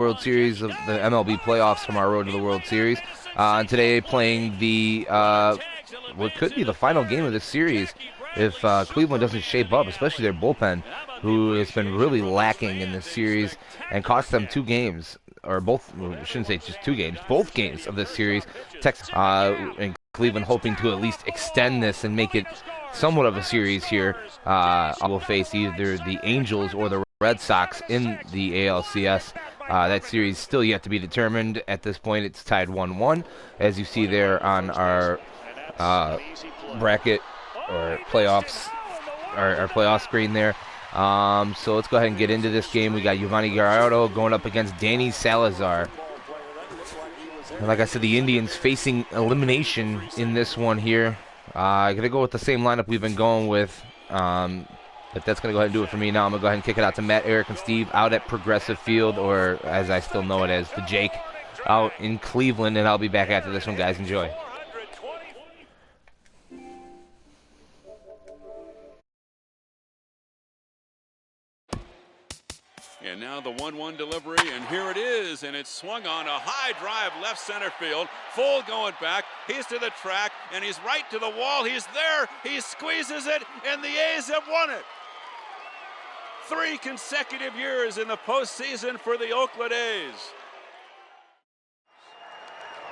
World Series of the MLB playoffs from our road to the World Series. And today playing the what could be the final game of this series if Cleveland doesn't shape up, especially their bullpen, who has been really lacking in this series and cost them 2 games, or both. I shouldn't say just 2 games, both games of this series. Texas and Cleveland hoping to at least extend this and make it somewhat of a series here. Will face either the Angels or the Red Sox in the ALCS. That series still yet to be determined. At this point, it's tied 1-1, as you see there on our bracket or playoffs, our playoff screen there. So let's go ahead and get into this game. We got Yovani Gallardo going up against Danny Salazar. And like I said, the Indians facing elimination in this one here. I'm going to go with the same lineup we've been going with. But that's going to go ahead and do it for me now. I'm going to go ahead and kick it out to Matt, Eric, and Steve out at Progressive Field, or as I still know it as, the Jake, out in Cleveland. And I'll be back after this one, guys. Enjoy. And now the 1-1 delivery, and here it is, and it's swung on a high drive left center field. Full going back. He's to the track, and he's right to the wall. He's there. He squeezes it, and the A's have won it. 3 consecutive years in the postseason for the Oakland A's.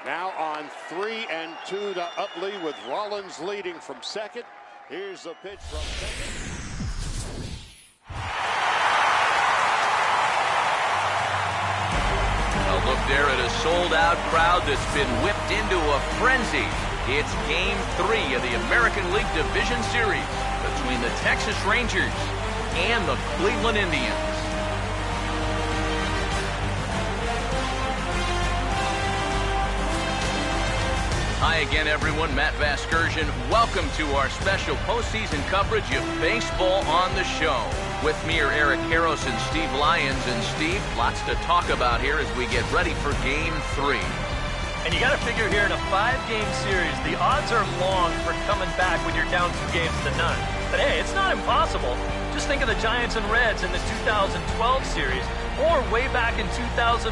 Now on 3-2 to Utley with Rollins leading from second. Here's the pitch from second. A look there at a sold-out crowd that's been whipped into a frenzy. It's Game 3 of the American League Division Series between the Texas Rangers and the Cleveland Indians. Hi again, everyone. Matt Vasgersian. Welcome to our special postseason coverage of baseball on the show. With me are Eric Harros and Steve Lyons. And Steve, lots to talk about here as we get ready for Game 3. And you got to figure here in a 5-game series, the odds are long for coming back when you're down 2 games to none. But hey, it's not impossible. Just think of the Giants and Reds in the 2012 series, or way back in 2001,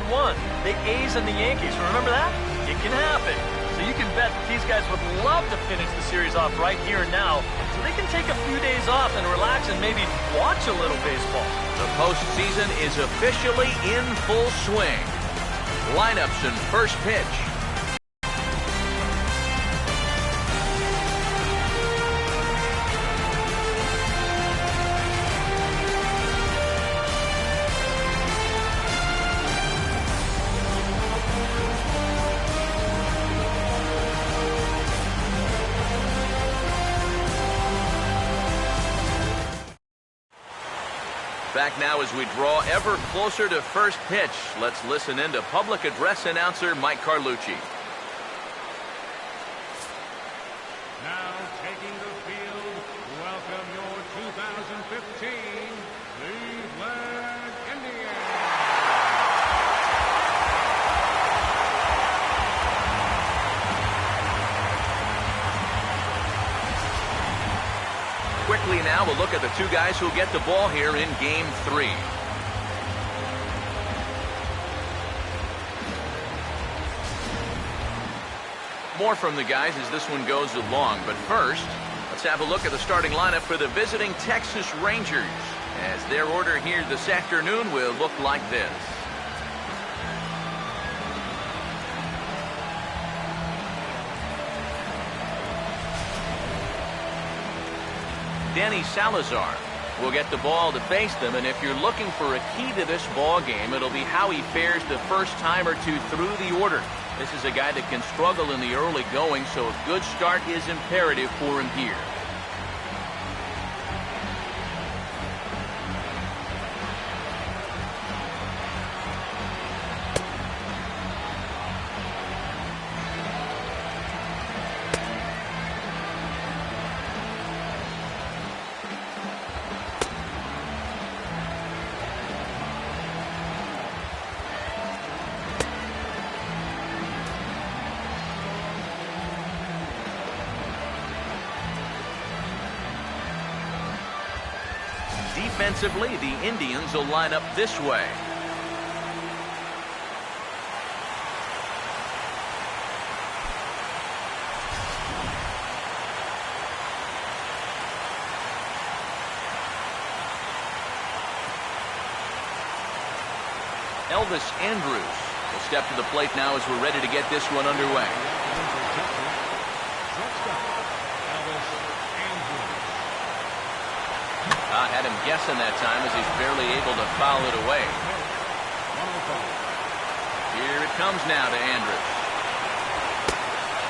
the A's and the Yankees. Remember that? It can happen. So you can bet that these guys would love to finish the series off right here and now, so they can take a few days off and relax and maybe watch a little baseball. The postseason is officially in full swing. Lineups and first pitch. Back now as we draw ever closer to first pitch. Let's listen in to public address announcer Mike Carlucci. Now taking the field, welcome your 2015 Cleveland Indians. Quickly now, we'll look at the 2 guys who'll get the ball here in Game 3. More from the guys as this one goes along. But first, let's have a look at the starting lineup for the visiting Texas Rangers, as their order here this afternoon will look like this. Danny Salazar will get the ball to face them, and if you're looking for a key to this ball game, it'll be how he fares the first time or 2 through the order. This is a guy that can struggle in the early going, so a good start is imperative for him here. Defensively, the Indians will line up this way. Elvis Andrews will step to the plate now as we're ready to get this one underway. Had him guessing that time as he's barely able to foul it away. Here it comes now to Andrews.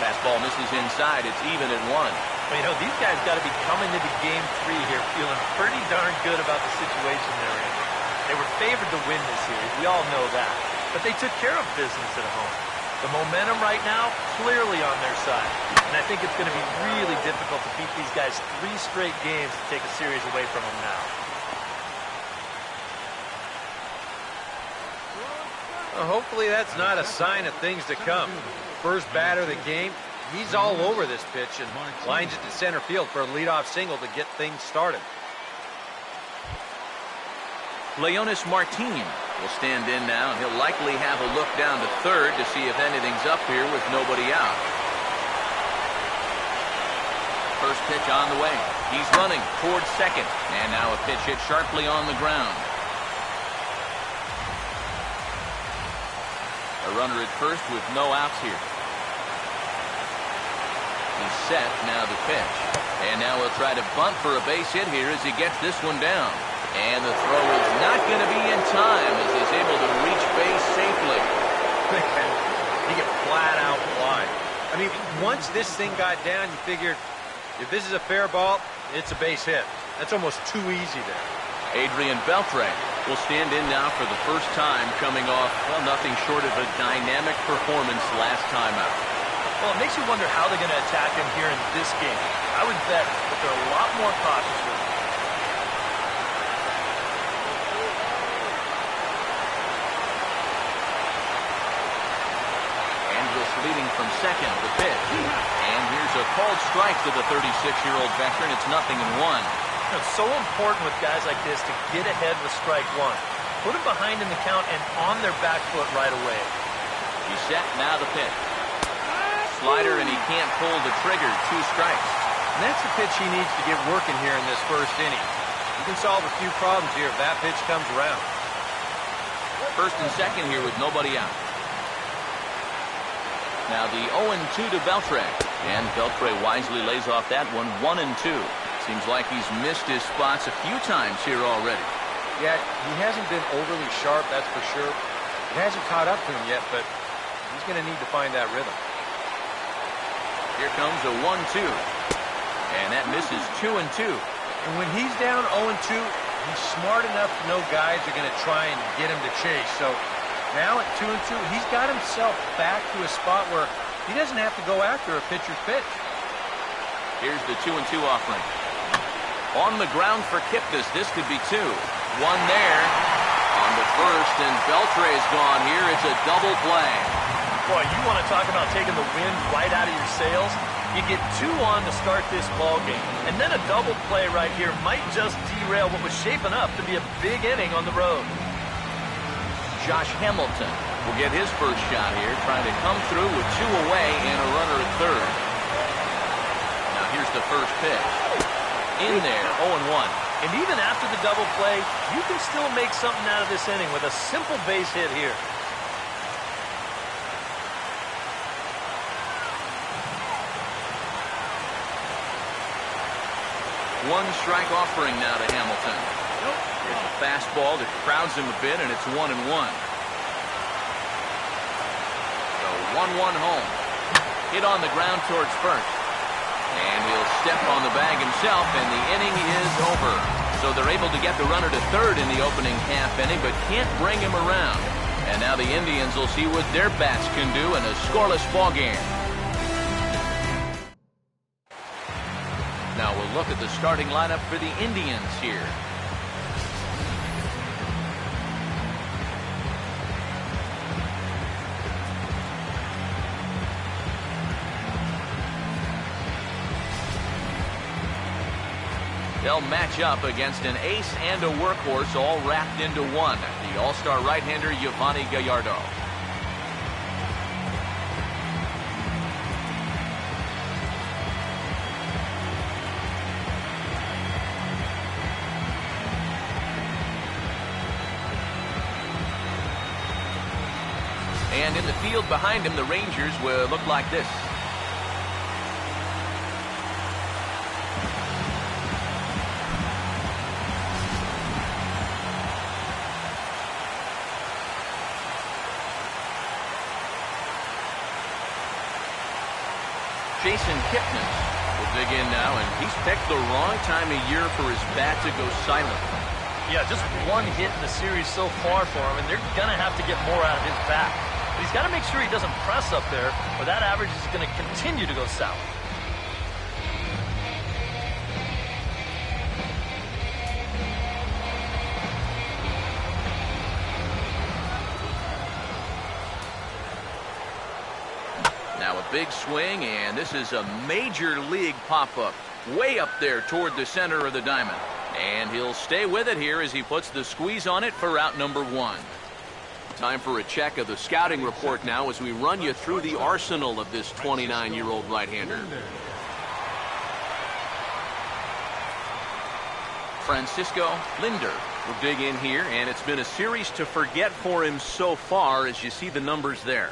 Fastball misses inside. It's even at 1. Well, you know, these guys got to be coming into Game 3 here feeling pretty darn good about the situation they're in. They were favored to win this series. We all know that. But they took care of business at home. The momentum right now, clearly on their side. And I think it's going to be really difficult to beat these guys 3 straight games to take a series away from them now. Well, hopefully that's not a sign of things to come. First batter of the game, he's all over this pitch and lines it to center field for a leadoff single to get things started. Leonis Martin will stand in now, and he'll likely have a look down to third to see if anything's up here with nobody out. First pitch on the way. He's running towards second, and now a pitch hit sharply on the ground. A runner at first with no outs here. He's set, now the pitch. And now he'll try to bunt for a base hit here as he gets this one down. And the throw is not going to be in time as he's able to reach base safely. He get flat out wide. I mean, once this thing got down, you figured if this is a fair ball, it's a base hit. That's almost too easy there. Adrian Beltre will stand in now for the first time, coming off, well, nothing short of a dynamic performance last time out. Well, it makes you wonder how they're going to attack him here in this game. I would bet that they're a lot more cautious with him. Leading from second, the pitch. And here's a called strike to the 36-year-old veteran. It's 0-1. It's so important with guys like this to get ahead with strike 1. Put them behind in the count and on their back foot right away. He's set, now the pitch. Slider, and he can't pull the trigger. 2 strikes. And that's the pitch he needs to get working here in this first inning. You can solve a few problems here if that pitch comes around. First and second here with nobody out. Now the 0-2 to Beltre. And Beltre wisely lays off that one, 1-2. Seems like he's missed his spots a few times here already. Yeah, he hasn't been overly sharp, that's for sure. It hasn't caught up to him yet, but he's going to need to find that rhythm. Here comes a 1-2. And that misses 2-2. And when he's down 0-2, he's smart enough to know guys are going to try and get him to chase. So now at 2-2, he's got himself back to a spot where he doesn't have to go after a pitcher's pitch. Here's the 2-2 offering. On the ground for Kipnis. This could be 2. 1 there on the first, and Beltre is gone here. It's a double play. Boy, you want to talk about taking the wind right out of your sails? You get 2 on to start this ball game, and then a double play right here might just derail what was shaping up to be a big inning on the road. Josh Hamilton will get his first shot here, trying to come through with 2 away and a runner at third. Now here's the first pitch. In there, 0-1. And even after the double play, you can still make something out of this inning with a simple base hit here. One strike offering now to Hamilton. Here's a fastball that crowds him a bit, and it's 1-1. So 1-1 home. Hit on the ground towards first. And he'll step on the bag himself, and the inning is over. So they're able to get the runner to third in the opening half inning, but can't bring him around. And now the Indians will see what their bats can do in a scoreless ball game. Now we'll look at the starting lineup for the Indians here. They'll match up against an ace and a workhorse all wrapped into one, the all-star right-hander Yovani Gallardo. And in the field behind him, the Rangers will look like this. Jason Kipnis will dig in now, and he's picked the wrong time of year for his bat to go silent. Yeah, just one hit in the series so far for him, and they're going to have to get more out of his bat. But he's got to make sure he doesn't press up there, or that average is going to continue to go south. Now a big swing, and this is a major league pop-up way up there toward the center of the diamond. And he'll stay with it here as he puts the squeeze on it for out number 1. Time for a check of the scouting report now as we run you through the arsenal of this 29-year-old right-hander. Francisco Linder will dig in here, and it's been a series to forget for him so far as you see the numbers there.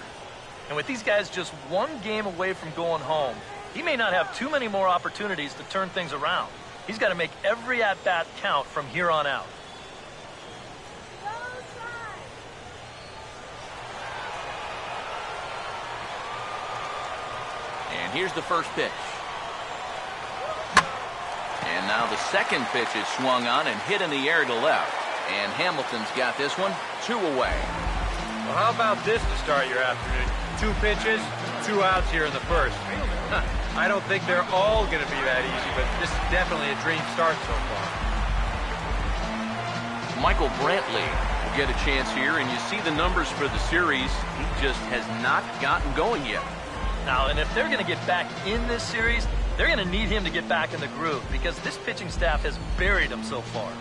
And with these guys just one game away from going home, he may not have too many more opportunities to turn things around. He's got to make every at-bat count from here on out. And here's the first pitch. And now the second pitch is swung on and hit in the air to left. And Hamilton's got this one 2 away. Well, how about this to start your afternoon? 2 pitches, 2 outs here in the first. I don't think they're all going to be that easy, but this is definitely a dream start so far. Michael Brantley will get a chance here, and you see the numbers for the series. He just has not gotten going yet. Now, and if they're going to get back in this series, they're going to need him to get back in the groove because this pitching staff has buried him so far.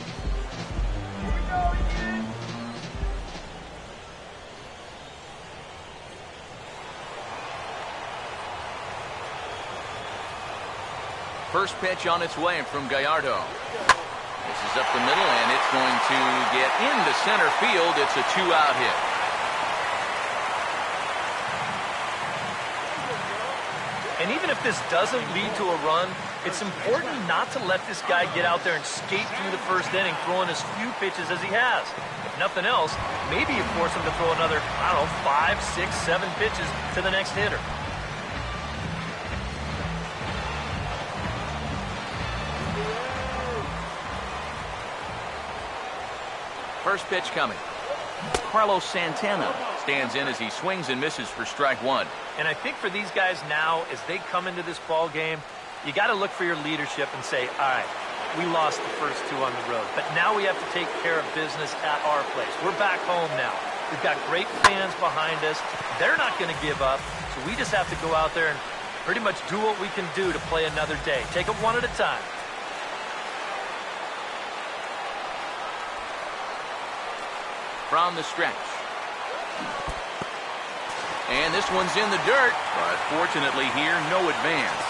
First pitch on its way from Gallardo. This is up the middle, and it's going to get into center field. It's a 2-out hit. And even if this doesn't lead to a run, it's important not to let this guy get out there and skate through the first inning, throwing as few pitches as he has. If nothing else, maybe you force him to throw another, 5, 6, 7 pitches to the next hitter. First pitch coming. Carlos Santana stands in as he swings and misses for strike 1. And I think for these guys now, as they come into this ball game, you got to look for your leadership and say, all right, we lost the first 2 on the road, but now we have to take care of business at our place. We're back home now. We've got great fans behind us. They're not going to give up, so we just have to go out there and pretty much do what we can do to play another day. Take it one at a time. From the stretch. And this one's in the dirt, but fortunately here, no advance.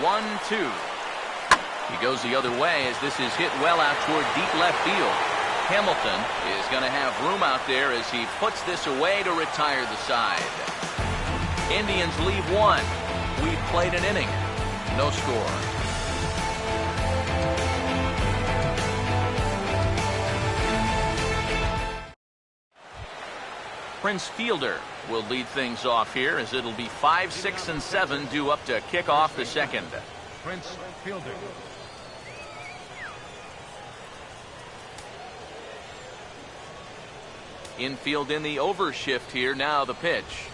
One, 2. He goes the other way as this is hit well out toward deep left field. Hamilton is going to have room out there as he puts this away to retire the side. Indians leave 1. We've played an inning. No score. Prince Fielder will lead things off here as it'll be 5, 6, and 7 due up to kick off the second. Prince Fielder. Infield in the overshift here. Now the pitch.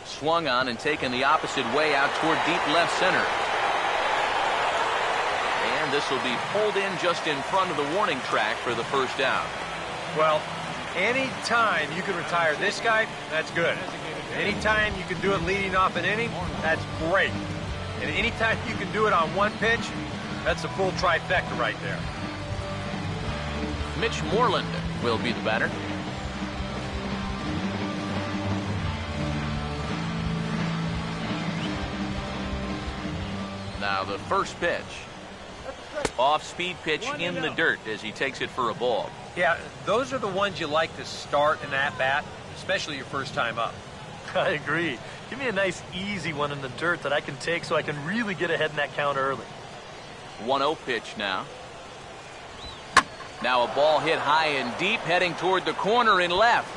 Swung on and taken the opposite way out toward deep left center. And this will be pulled in just in front of the warning track for the first out. Well, anytime you can retire this guy, that's good. Anytime you can do it leading off an inning, that's great. And anytime you can do it on 1 pitch, that's a full trifecta right there. Mitch Moreland will be the batter. Now the first pitch. Off-speed pitch in the dirt as he takes it for a ball. Yeah, those are the ones you like to start an at-bat, especially your first time up. I agree. Give me a nice, easy one in the dirt that I can take so I can really get ahead in that count early. 1-0 pitch now. Now a ball hit high and deep, heading toward the corner in left.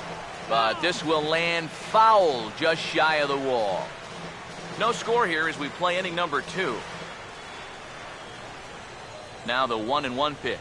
But this will land foul just shy of the wall. No score here as we play inning number 2. Now the 1-1 pitch.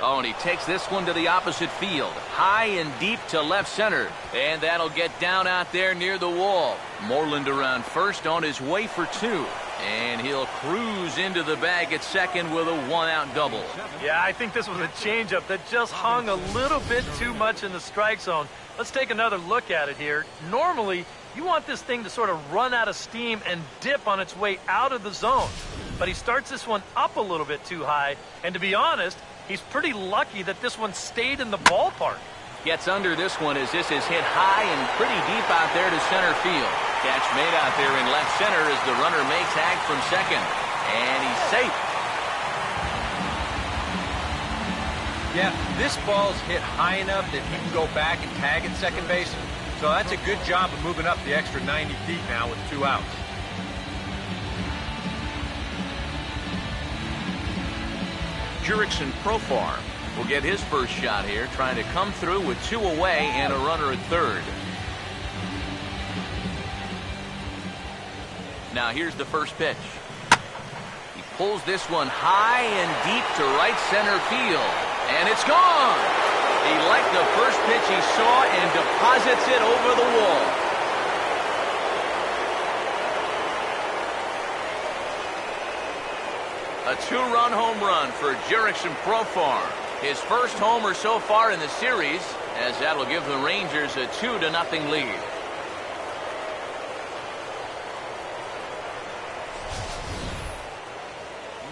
Oh, and he takes this one to the opposite field. High and deep to left center. And that'll get down out there near the wall. Moreland around first on his way for 2. And he'll cruise into the bag at second with a 1-out double. Yeah, I think this was a changeup that just hung a little bit too much in the strike zone. Let's take another look at it here. Normally, you want this thing to sort of run out of steam and dip on its way out of the zone. But he starts this one up a little bit too high. And to be honest, he's pretty lucky that this one stayed in the ballpark. Gets under this one as this is hit high and pretty deep out there to center field. Catch made out there in left center as the runner may tag from second. And he's safe. Yeah, this ball's hit high enough that he can go back and tag at second base. So that's a good job of moving up the extra 90 feet now with 2 outs. Jurickson Profar will get his first shot here, trying to come through with 2 away and a runner at third. Now here's the first pitch. He pulls this one high and deep to right center field. And it's gone! He liked the first pitch he saw and deposits it over the wall. A 2-run home run for Jurickson Profar. His first homer so far in the series, as that'll give the Rangers a 2-0 lead.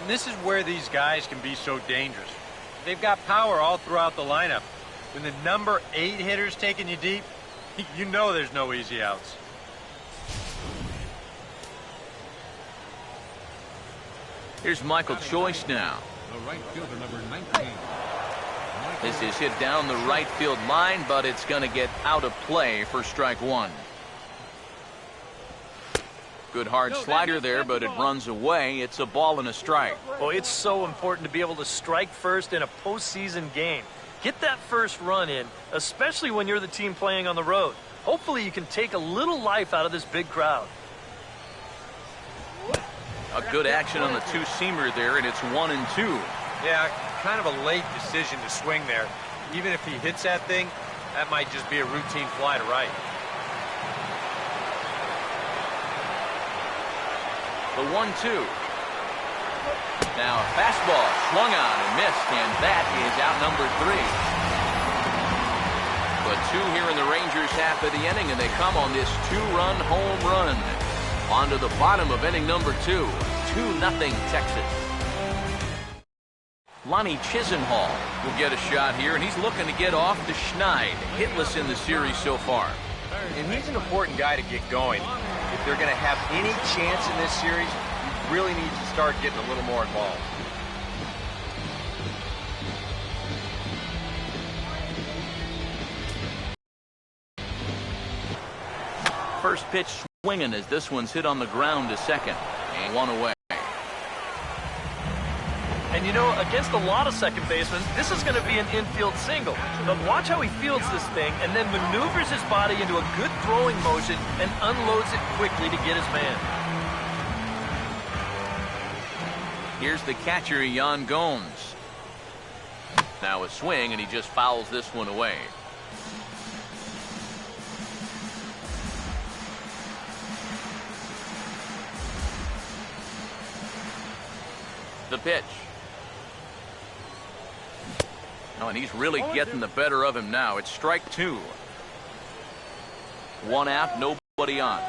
And this is where these guys can be so dangerous. They've got power all throughout the lineup. When the number 8 hitter's taking you deep, you know there's no easy outs. Here's Michael Choice now. The right fielder, number 19. This is hit down the right field line, but it's going to get out of play for strike 1. Good hard slider there, but it runs away. It's a ball and a strike. Well, it's so important to be able to strike first in a postseason game. Get that first run in, especially when you're the team playing on the road. Hopefully you can take a little life out of this big crowd. A good action on the 2-seamer there, and it's 1-2. Yeah, kind of a late decision to swing there. Even if he hits that thing, that might just be a routine fly to right. The 1-2. Now a fastball swung on and missed, and that is out number 3. But 2 here in the Rangers half of the inning, and they come on this 2-run home run. On to the bottom of inning number 2. 2-0 Texas. Lonnie Chisenhall will get a shot here, and he's looking to get off to Schneid. Hitless in the series so far. And he's an important guy to get going. If they're going to have any chance in this series, you really need to start getting a little more involved. First pitch swinging as this one's hit on the ground to second. And 1 away. And you know, against a lot of second basemen, this is going to be an infield single. But watch how he fields this thing and then maneuvers his body into a good throwing motion and unloads it quickly to get his man. Here's the catcher, Jan Gomes. Now a swing, and he just fouls this one away. The pitch. Oh, and he's really getting the better of him now. It's strike 2. 1 out, nobody on.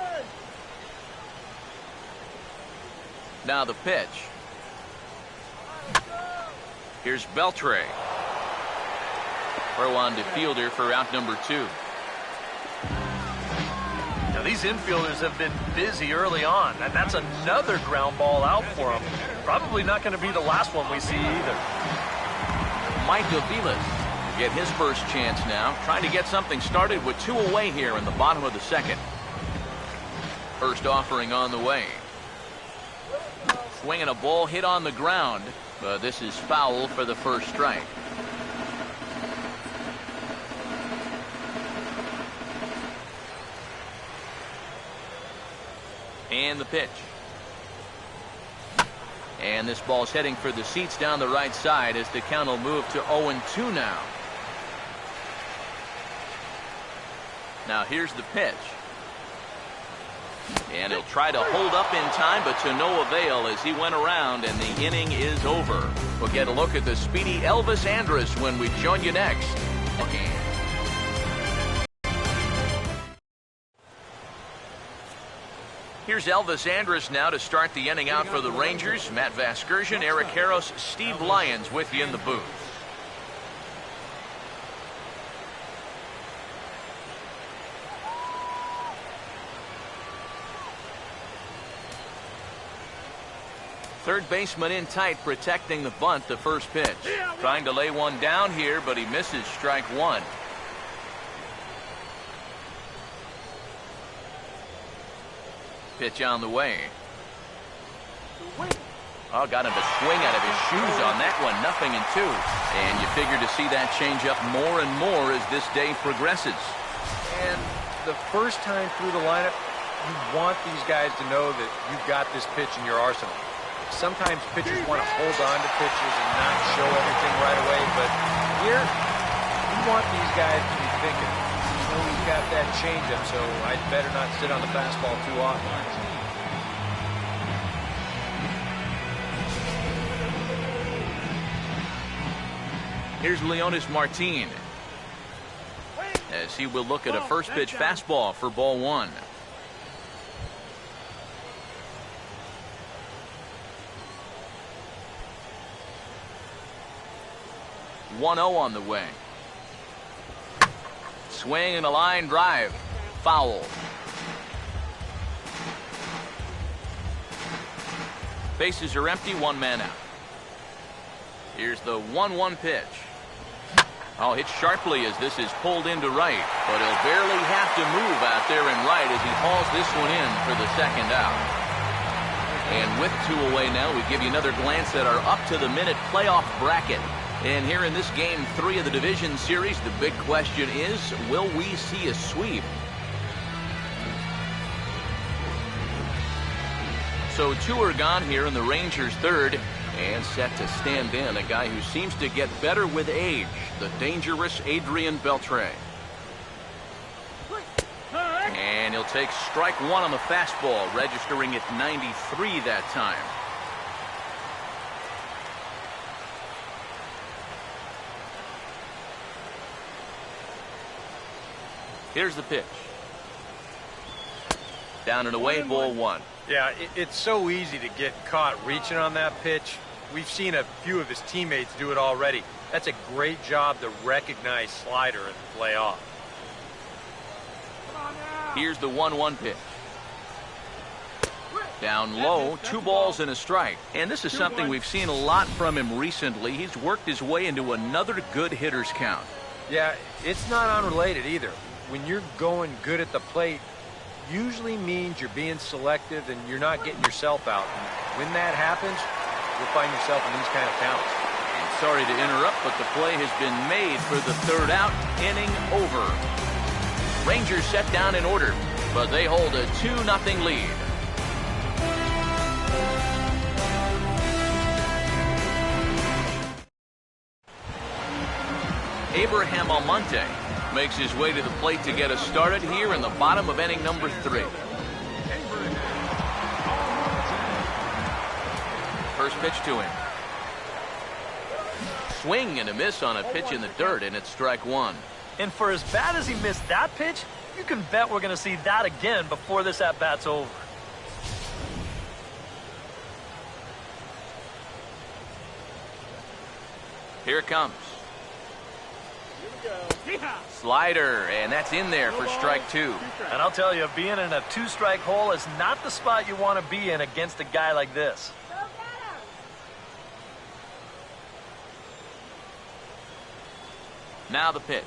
Now the pitch. Here's Beltre. Throw on to fielder for out number 2. Now These infielders have been busy early on, and that's another ground ball out for them. Probably not going to be the last one we see either. Mike Aviles get his first chance now, trying to get something started with 2 away here in the bottom of the second. First offering on the way. Swinging a ball hit on the ground, but this is foul for the first strike. And the pitch. And this ball's heading for the seats down the right side as the count will move to 0-2 now. Now here's the pitch. And he'll try to hold up in time, but to no avail as he went around and the inning is over. We'll get a look at the speedy Elvis Andrus when we join you next. Okay. Here's Elvis Andrus now to start the inning out for the Rangers. Matt Vasgersian, Eric Harros, Steve Lyons with you in the booth. Third baseman in tight, protecting the bunt, the first pitch. Trying to lay one down here, but he misses strike one. Pitch on the way. Oh, got him to swing out of his shoes on that one. 0-2. And you figure to see that change up more and more as this day progresses. And the first time through the lineup, you want these guys to know that you've got this pitch in your arsenal. Sometimes pitchers want to hold on to pitches and not show everything right away, but here, you want these guys to be thinking, you know he's got that changeup, so I'd better not sit on the fastball too often. Here's Leonis Martin as he will look at a first pitch fastball for ball one. 1-0 on the way. Swing and a line drive. Foul. Bases are empty, 1 man out. Here's the 1-1 pitch. Oh, hit sharply as this is pulled into right, but he'll barely have to move out there in right as he hauls this one in for the second out. And with 2 away now, we give you another glance at our up-to-the-minute playoff bracket. And here in this Game 3 of the Division Series, the big question is, will we see a sweep? So 2 are gone here in the Rangers' third, and set to stand in a guy who seems to get better with age, the dangerous Adrian Beltre. And he'll take strike 1 on the fastball, registering at 93 that time. Here's the pitch. Down and away, ball 1. Yeah, it's so easy to get caught reaching on that pitch. We've seen a few of his teammates do it already. That's a great job to recognize slider and play off. Here's the 1-1 pitch. Down low, 2 balls and a strike. And this is something we've seen a lot from him recently. He's worked his way into another good hitter's count. Yeah, it's not unrelated either. When you're going good at the plate, usually means you're being selective and you're not getting yourself out. And when that happens, you'll find yourself in these kind of counts. And sorry to interrupt, but the play has been made for the 3rd out. Inning over. Rangers set down in order, but they hold a 2-0 lead. Abraham Almonte makes his way to the plate to get us started here in the bottom of inning number 3. First pitch to him. Swing and a miss on a pitch in the dirt, and it's strike 1. And for as bad as he missed that pitch, you can bet we're going to see that again before this at-bat's over. Here it comes. Slider, and that's in there for strike 2. And I'll tell you, being in a 2-strike hole is not the spot you want to be in against a guy like this. Now the pitch.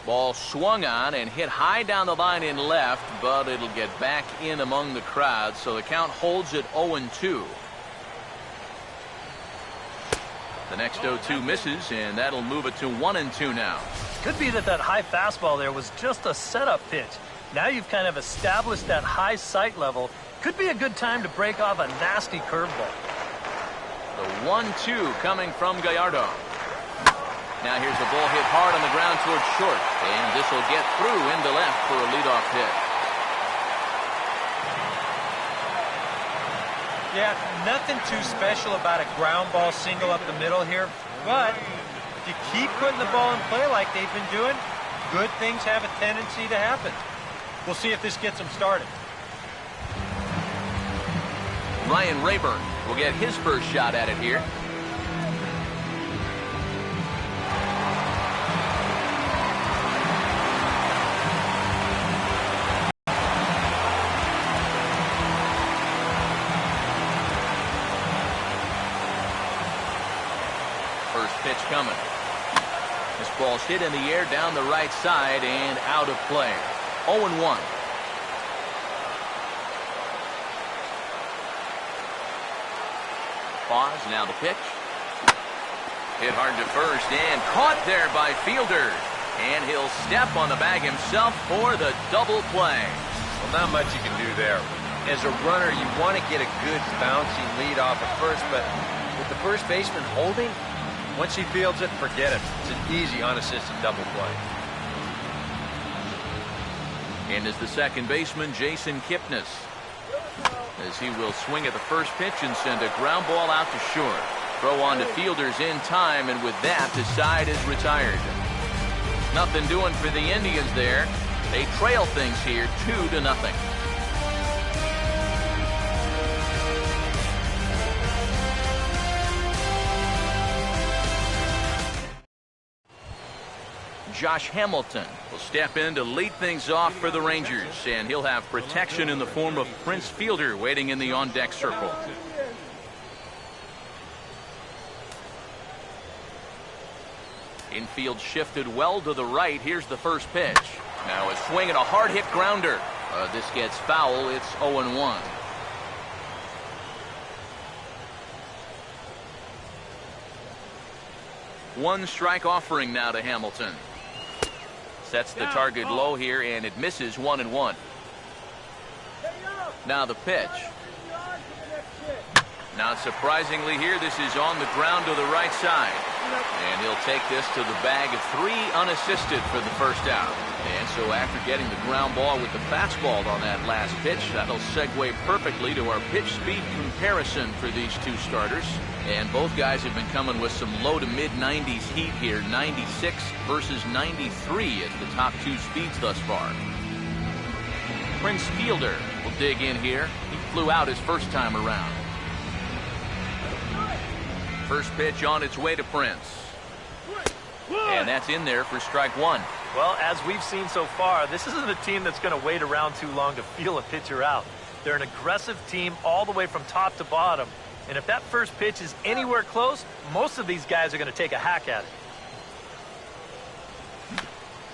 Ball swung on and hit high down the line in left, but it'll get back in among the crowd, so the count holds at 0-2. The next 0-2 misses, and that'll move it to 1-2 now. Could be that high fastball there was just a setup pitch. Now you've kind of established that high sight level. Could be a good time to break off a nasty curveball. The 1-2 coming from Gallardo. Now here's a ball hit hard on the ground towards short, and this will get through into left for a leadoff hit. Yeah, nothing too special about a ground ball single up the middle here, but if you keep putting the ball in play like they've been doing, good things have a tendency to happen. We'll see if this gets them started. Ryan Rayburn will get his first shot at it here. First pitch coming. This ball's hit in the air down the right side and out of play. 0-1. Pause, now the pitch. Hit hard to first and caught there by Fielder. And he'll step on the bag himself for the double play. Well, not much you can do there. As a runner, you want to get a good bouncing lead off at first, but with the first baseman holding, once he fields it, forget it. It's an easy unassisted double play. And is the second baseman, Jason Kipnis, as he will swing at the first pitch and send a ground ball out to short. Throw on to Fielders in time, and with that, the side is retired. Nothing doing for the Indians there. They trail things here 2-0. Josh Hamilton will step in to lead things off for the Rangers, and he'll have protection in the form of Prince Fielder waiting in the on-deck circle. Infield shifted well to the right. Here's the first pitch. Now a swing and a hard-hit grounder. This gets foul. It's 0-1. One strike offering now to Hamilton. Sets the target low here, and it misses 1-1. Now the pitch. Not surprisingly here, this is on the ground to the right side. And he'll take this to the bag of 3 unassisted for the first out. And so after getting the ground ball with the fastball on that last pitch, that'll segue perfectly to our pitch speed comparison for these two starters. And both guys have been coming with some low to mid 90s heat here. 96 versus 93 as the top 2 speeds thus far. Prince Fielder will dig in here. He flew out his first time around. First pitch on its way to Prince. And that's in there for strike 1. Well, as we've seen so far, this isn't a team that's going to wait around too long to feel a pitcher out. They're an aggressive team all the way from top to bottom. And if that first pitch is anywhere close, most of these guys are going to take a hack at it.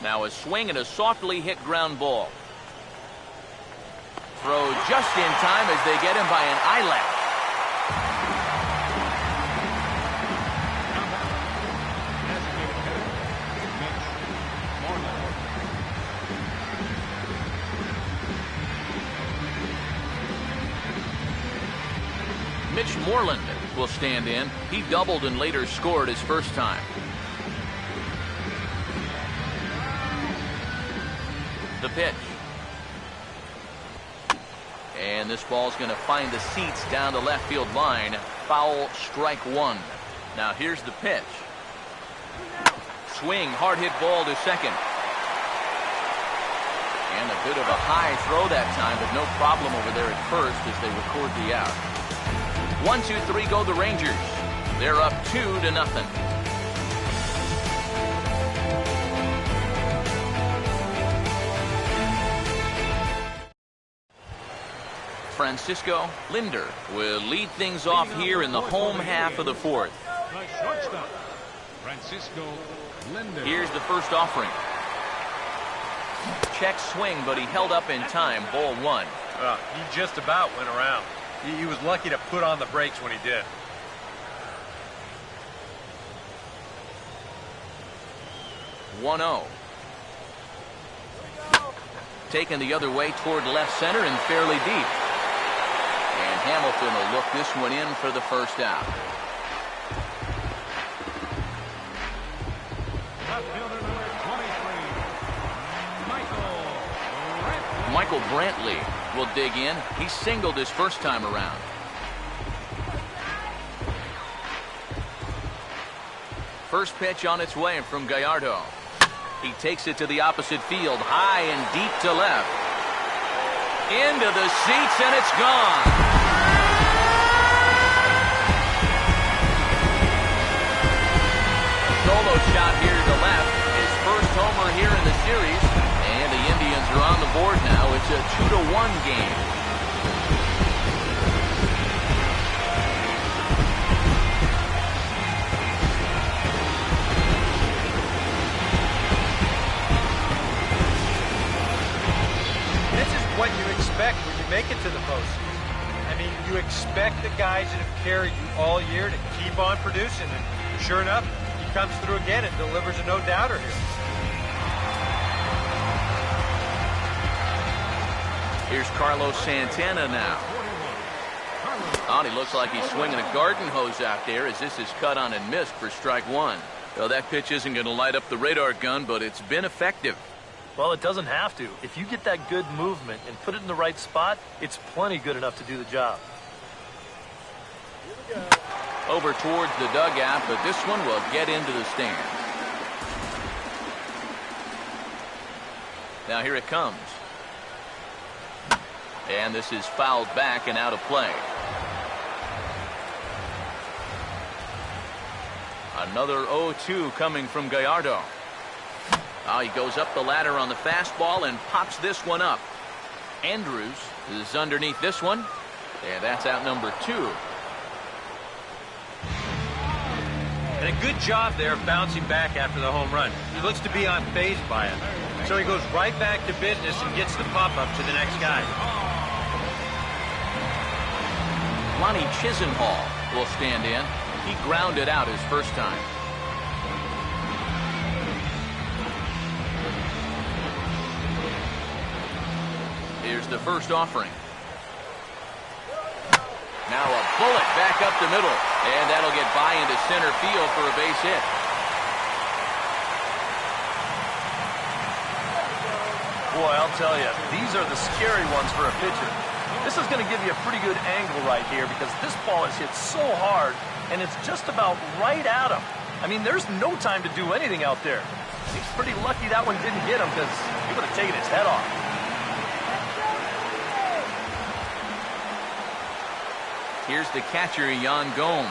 Now a swing and a softly hit ground ball. Throw just in time as they get him by an eyelash. Mitch Moreland will stand in. He doubled and later scored his first time. The pitch. And this ball's going to find the seats down the left field line. Foul, strike 1. Now here's the pitch. Swing, hard hit ball to second. And a bit of a high throw that time, but no problem over there at first as they record the out. 1, 2, 3 go the Rangers. They're up 2-0. Francisco Linder will lead things off here in the home half of the fourth. The shortstop, Francisco Linder. Here's the first offering. Check swing, but he held up in time. Ball one. He just about went around. He was lucky to put on the brakes when he did. 1-0. Taken the other way toward left center and fairly deep. And Hamilton will look this one in for the first out. Left fielder number 23, Michael Brantley will dig in. He singled his first time around. First pitch on its way from Gallardo. He takes it to the opposite field, high and deep to left. Into the seats, and it's gone. A solo shot here to left. His first homer here in the series. And the Indians are on the board now. It's a 2-1 game. What you expect when you make it to the postseason. I mean, you expect the guys that have carried you all year to keep on producing, and sure enough, he comes through again and delivers a no-doubter here. Here's Carlos Santana now. Oh, he looks like he's swinging a garden hose out there as this is cut on and missed for strike one. Well, that pitch isn't going to light up the radar gun, but it's been effective. Well, it doesn't have to. If you get that good movement and put it in the right spot, it's plenty good enough to do the job. Over towards the dugout, but this one will get into the stands. Now here it comes. And this is fouled back and out of play. Another 0-2 coming from Gallardo. Oh, he goes up the ladder on the fastball and pops this one up. Andrews is underneath this one. And that's out number 2. And a good job there of bouncing back after the home run. He looks to be unfazed by it. So he goes right back to business and gets the pop-up to the next guy. Lonnie Chisenhall will stand in. He grounded out his first time. Here's the first offering. Now a bullet back up the middle. And that'll get by into center field for a base hit. Boy, I'll tell you, these are the scary ones for a pitcher. This is going to give you a pretty good angle right here because this ball is hit so hard, and it's just about right at him. I mean, there's no time to do anything out there. He's pretty lucky that one didn't hit him because he would have taken his head off. Here's the catcher, Yan Gomes,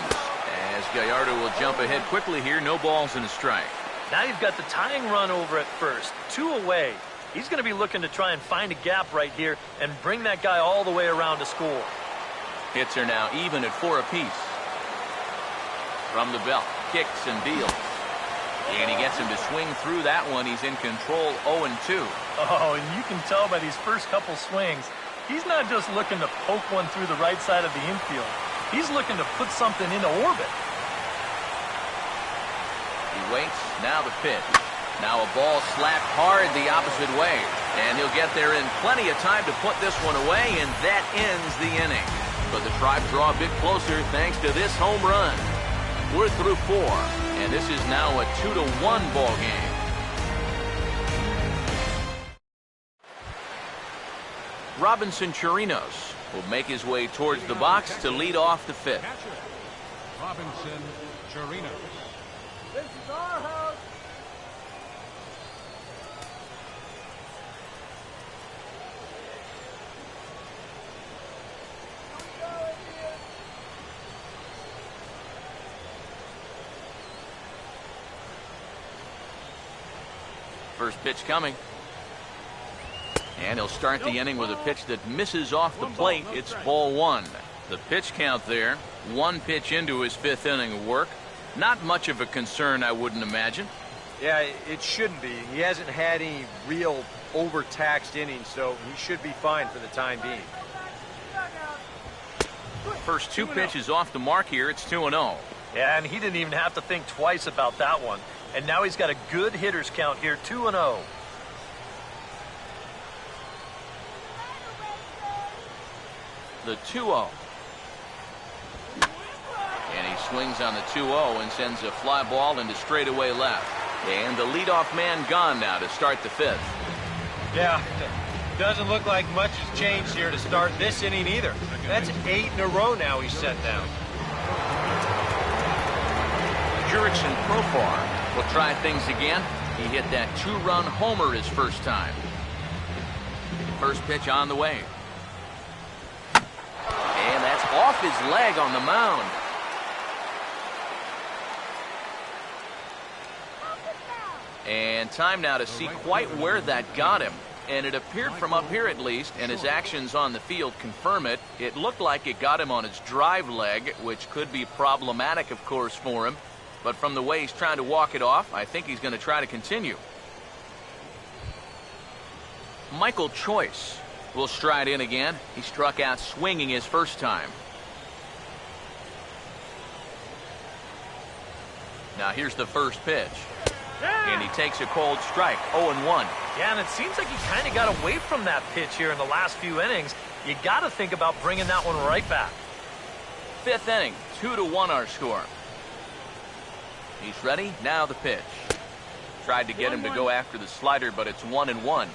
as Gallardo will jump ahead quickly here. No balls and a strike. Now you've got the tying run over at first, 2 away. He's going to be looking to try and find a gap right here and bring that guy all the way around to score. Hits are now even at 4 apiece. From the belt, kicks and deals. And he gets him to swing through that one. He's in control, 0-2. Oh, and you can tell by these first couple swings, he's not just looking to poke one through the right side of the infield. He's looking to put something into orbit. He waits. Now the pitch. Now a ball slapped hard the opposite way. And he'll get there in plenty of time to put this one away, and that ends the inning. But the Tribe draw a bit closer thanks to this home run. We're through 4, and this is now a 2-1 ball game. Robinson Chirinos will make his way towards the box to lead off the 5th. Robinson Chirinos. This is our house. First pitch coming. And he'll start the inning with a pitch that misses off the plate. It's ball one. The pitch count there, one pitch into his fifth inning of work. Not much of a concern, I wouldn't imagine. Yeah, it shouldn't be. He hasn't had any real overtaxed innings, so he should be fine for the time being. First two pitches off the mark here. It's 2-0. Yeah, and he didn't even have to think twice about that one. And now he's got a good hitters count here, 2-0. The 2-0. And he swings on the 2-0 and sends a fly ball into straightaway left. And the leadoff man gone now to start the fifth. Yeah, doesn't look like much has changed here to start this inning either. That's 8 in a row now he's set down. Jurickson Profar will try things again. He hit that 2-run homer his first time. First pitch on the way. And that's off his leg on the mound. And time now to see quite where that got him. And it appeared from up here at least, and his actions on the field confirm it. It looked like it got him on his drive leg, which could be problematic, of course, for him. But from the way he's trying to walk it off, I think he's going to try to continue. Michael Choice will stride in again. He struck out swinging his first time. Now here's the first pitch. And he takes a cold strike, 0-1. Yeah, and it seems like he kind of got away from that pitch here in the last few innings. You got to think about bringing that one right back. Fifth inning, 2-1 our score. He's ready. Now the pitch. Tried to get him to go after the slider, but it's 1-1.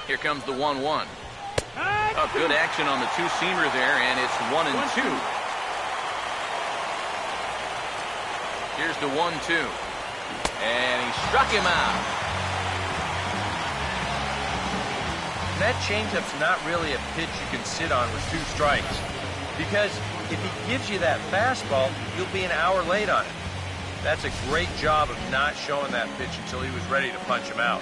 Here comes the 1-1. Oh, good action on the two-seamer there, and it's 1-2. Here's the 1-2. And he struck him out. That changeup's not really a pitch you can sit on with 2 strikes. Because if he gives you that fastball, you'll be an hour late on it. That's a great job of not showing that pitch until he was ready to punch him out.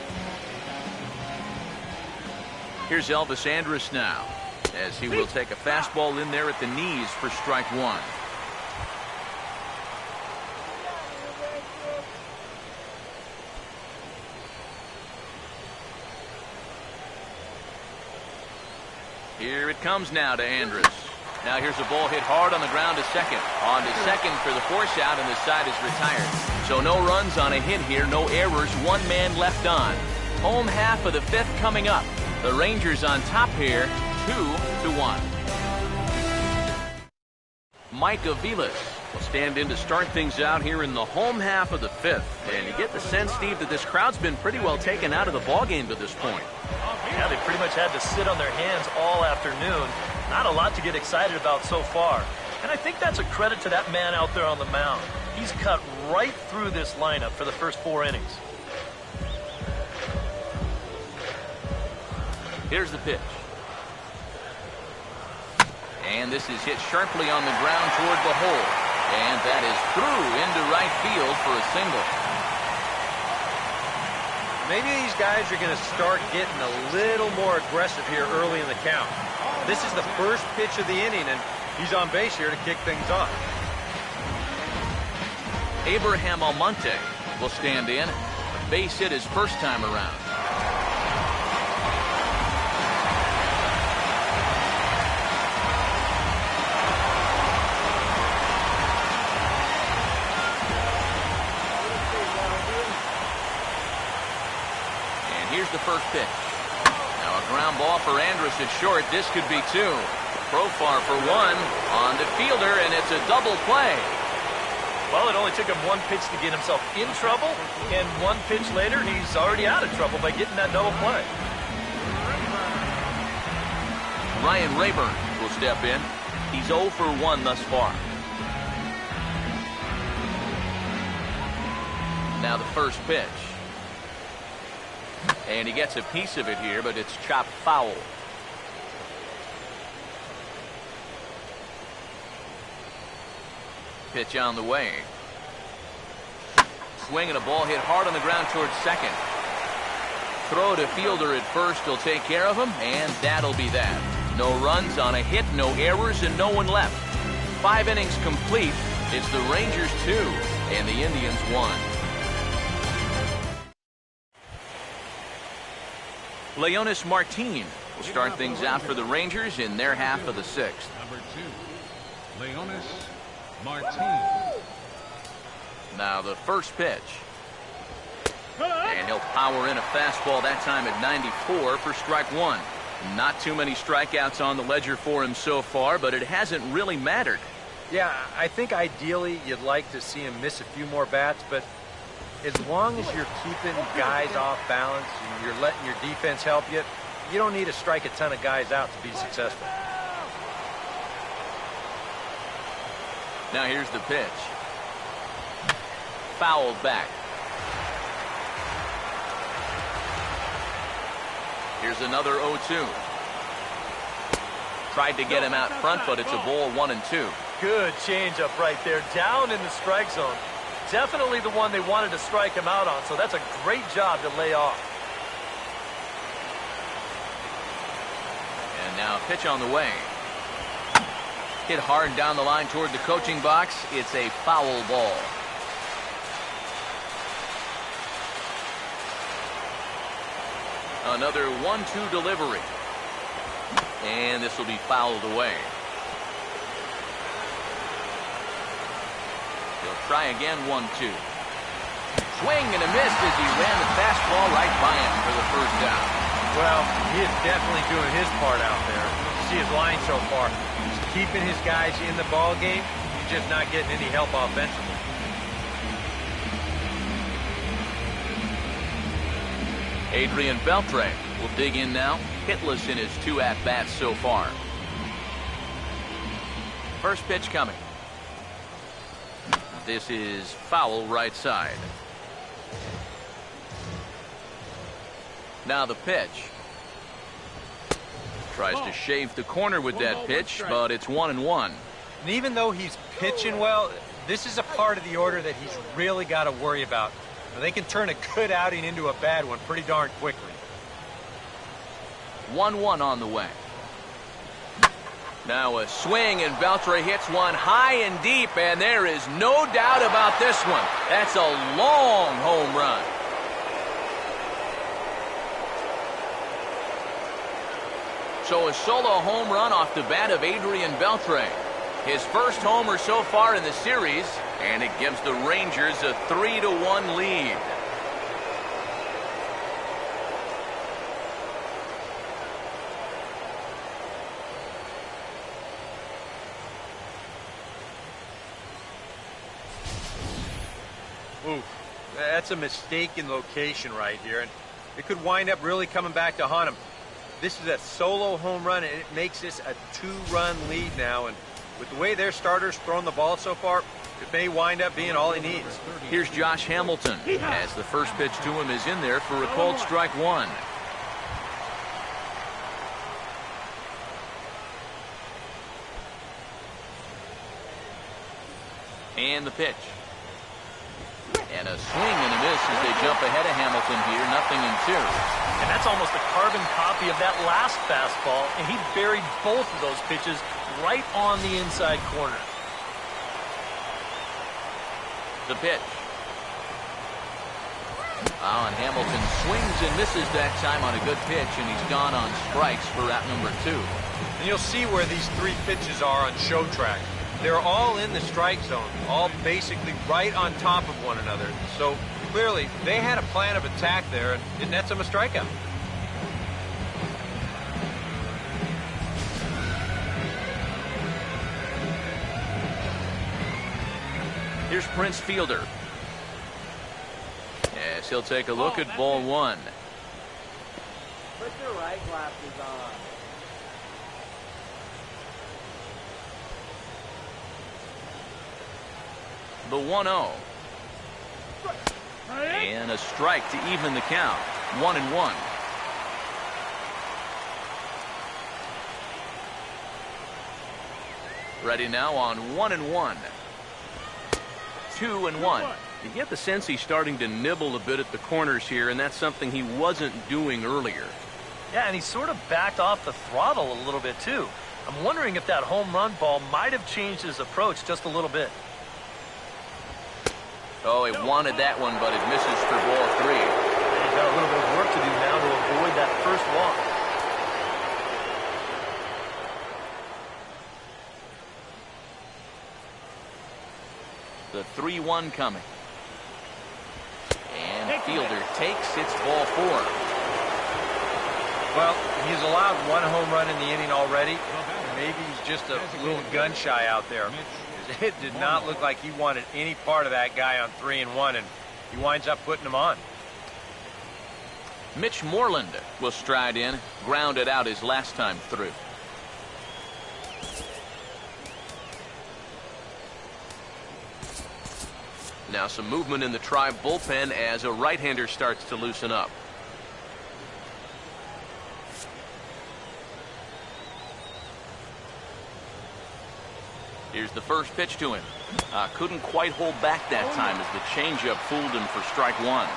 Here's Elvis Andrus now, as he will take a fastball in there at the knees for strike one. Here it comes now to Andrus. Now here's a ball hit hard on the ground to second. On to second for the force out, and the side is retired. So no runs on a hit here, no errors, 1 man left on. Home half of the fifth coming up. The Rangers on top here, 2-1. Mike Aviles will stand in to start things out here in the home half of the fifth. And you get the sense, Steve, that this crowd's been pretty well taken out of the ballgame to this point. Yeah, they pretty much had to sit on their hands all afternoon. Not a lot to get excited about so far. And I think that's a credit to that man out there on the mound. He's cut right through this lineup for the first 4 innings. Here's the pitch. And this is hit sharply on the ground toward the hole. And that is through into right field for a single. Maybe these guys are going to start getting a little more aggressive here early in the count. This is the first pitch of the inning, and he's on base here to kick things off. Abraham Almonte will stand in. A base hit his first time around. Here's the first pitch. Now a ground ball for Andrus at short. This could be 2. Profar for 1 on the fielder, and it's a double play. Well, it only took him 1 pitch to get himself in trouble, and 1 pitch later, he's already out of trouble by getting that double play. Ryan Rayburn will step in. He's 0 for 1 thus far. Now the first pitch. And he gets a piece of it here, but it's chopped foul. Pitch on the way. Swing and a ball hit hard on the ground towards second. Throw to fielder at first will take care of him, and that'll be that. No runs on a hit, no errors, and no one left. 5 innings complete. It's the Rangers 2 and the Indians 1. Leonis Martin will start things out for the Rangers in their half of the 6th. Number 2, Leonis Martin. Now the first pitch. And he'll power in a fastball that time at 94 for strike 1. Not too many strikeouts on the ledger for him so far, but it hasn't really mattered. Yeah, I think ideally you'd like to see him miss a few more bats, but as long as you're keeping guys off balance and you're letting your defense help you, you don't need to strike a ton of guys out to be successful. Now here's the pitch. Fouled back. Here's another 0-2. Tried to get him out front, but it's a ball 1-2. Good changeup right there, down in the strike zone. Definitely the one they wanted to strike him out on, so that's a great job to lay off. And now pitch on the way. Hit hard down the line toward the coaching box. It's a foul ball. Another 1-2 delivery. And this will be fouled away. He'll try again, 1-2. Swing and a miss as he ran the fastball right by him for the first down. Well, he is definitely doing his part out there. You see his line so far. He's keeping his guys in the ball game. He's just not getting any help offensively. Adrian Beltre will dig in now, hitless in his 2 at-bats so far. First pitch coming. This is foul right side. Now the pitch. Tries to shave the corner with that pitch, but it's 1-1. And even though he's pitching well, this is a part of the order that he's really got to worry about. They can turn a good outing into a bad one pretty darn quickly. 1-1 on the way. Now a swing, and Beltre hits one high and deep, and there is no doubt about this one. That's a long home run. So a solo home run off the bat of Adrian Beltre. His first homer so far in the series, and it gives the Rangers a 3-1 lead. Ooh, that's a mistaken location right here, and it could wind up really coming back to haunt him. This is a solo home run, and it makes this a 2-run lead now, and with the way their starters thrown the ball so far, it may wind up being all he needs. Here's Josh Hamilton as the first pitch to him is in there for a called strike 1. And the pitch. And a swing and a miss as they jump ahead of Hamilton here, 0-2. And that's almost a carbon copy of that last fastball, and he buried both of those pitches right on the inside corner. The pitch. And Hamilton swings and misses that time on a good pitch, and he's gone on strikes for out number 2. And you'll see where these 3 pitches are on show track. They're all in the strike zone, all basically right on top of one another. So clearly they had a plan of attack there, and it nets them a strikeout. Here's Prince Fielder. Yes, he'll take a look at ball 1. Put your right glasses on. The 1-0. And a strike to even the count. 1-1. Ready now on 1-1. 2-1. You get the sense he's starting to nibble a bit at the corners here, and that's something he wasn't doing earlier. Yeah, and he sort of backed off the throttle a little bit, too. I'm wondering if that home run ball might have changed his approach just a little bit. Oh, he wanted that one, but it misses for ball 3. He's got a little bit of work to do now to avoid that first walk. The 3-1 coming. And fielder takes, it's ball 4. Well, he's allowed one home run in the inning already. Maybe he's just a little gun shy out there. It did not look like he wanted any part of that guy on 3-1, and he winds up putting him on. Mitch Moreland will stride in, grounded out his last time through. Now some movement in the Tribe bullpen as a right-hander starts to loosen up. Here's the first pitch to him. Couldn't quite hold back that time as the changeup fooled him for strike 1.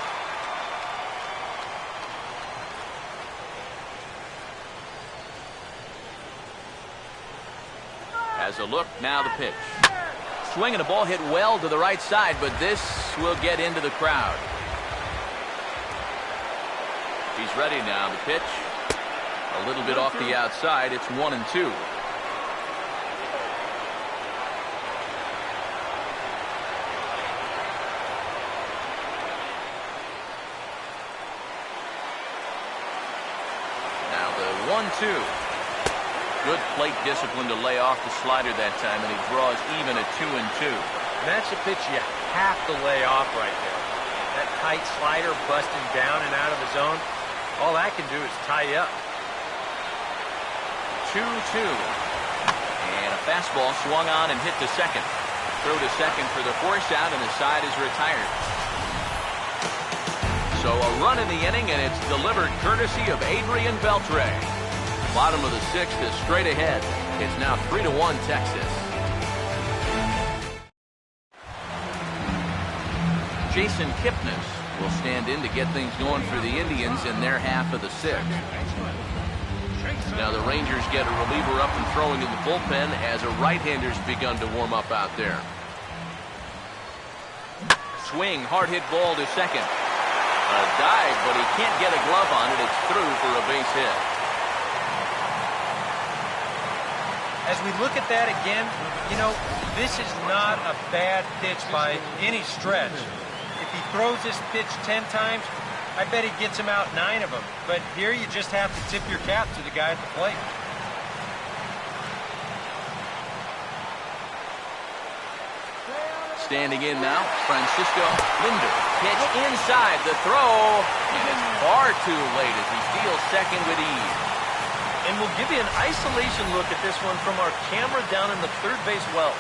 Has a look, now the pitch. Swinging a ball hit well to the right side, but this will get into the crowd. He's ready now, the pitch. A little bit off the outside, it's 1-2. Now the 1-2. Good plate discipline to lay off the slider that time, and he draws even at 2-2. And that's a pitch you have to lay off right there. That tight slider busting down and out of the zone, all that can do is tie you up. 2-2. And a fastball swung on and hit to second. Throw to second for the force out, and the side is retired. So a run in the inning, and it's delivered courtesy of Adrian Beltre. Bottom of the 6th is straight ahead. It's now 3-1 Texas. Jason Kipnis will stand in to get things going for the Indians in their half of the 6th. Now the Rangers get a reliever up and throwing in the bullpen as a right-hander's begun to warm up out there. Swing, hard hit ball to second. A dive, but he can't get a glove on it. It's through for a base hit. As we look at that again, you know, this is not a bad pitch by any stretch. If he throws this pitch 10 times, I bet he gets him out 9 of them. But here you just have to tip your cap to the guy at the plate. Standing in now, Francisco Linder. Pitch inside the throw, and it's far too late as he steals second with ease. And we'll give you an isolation look at this one from our camera down in the third base well.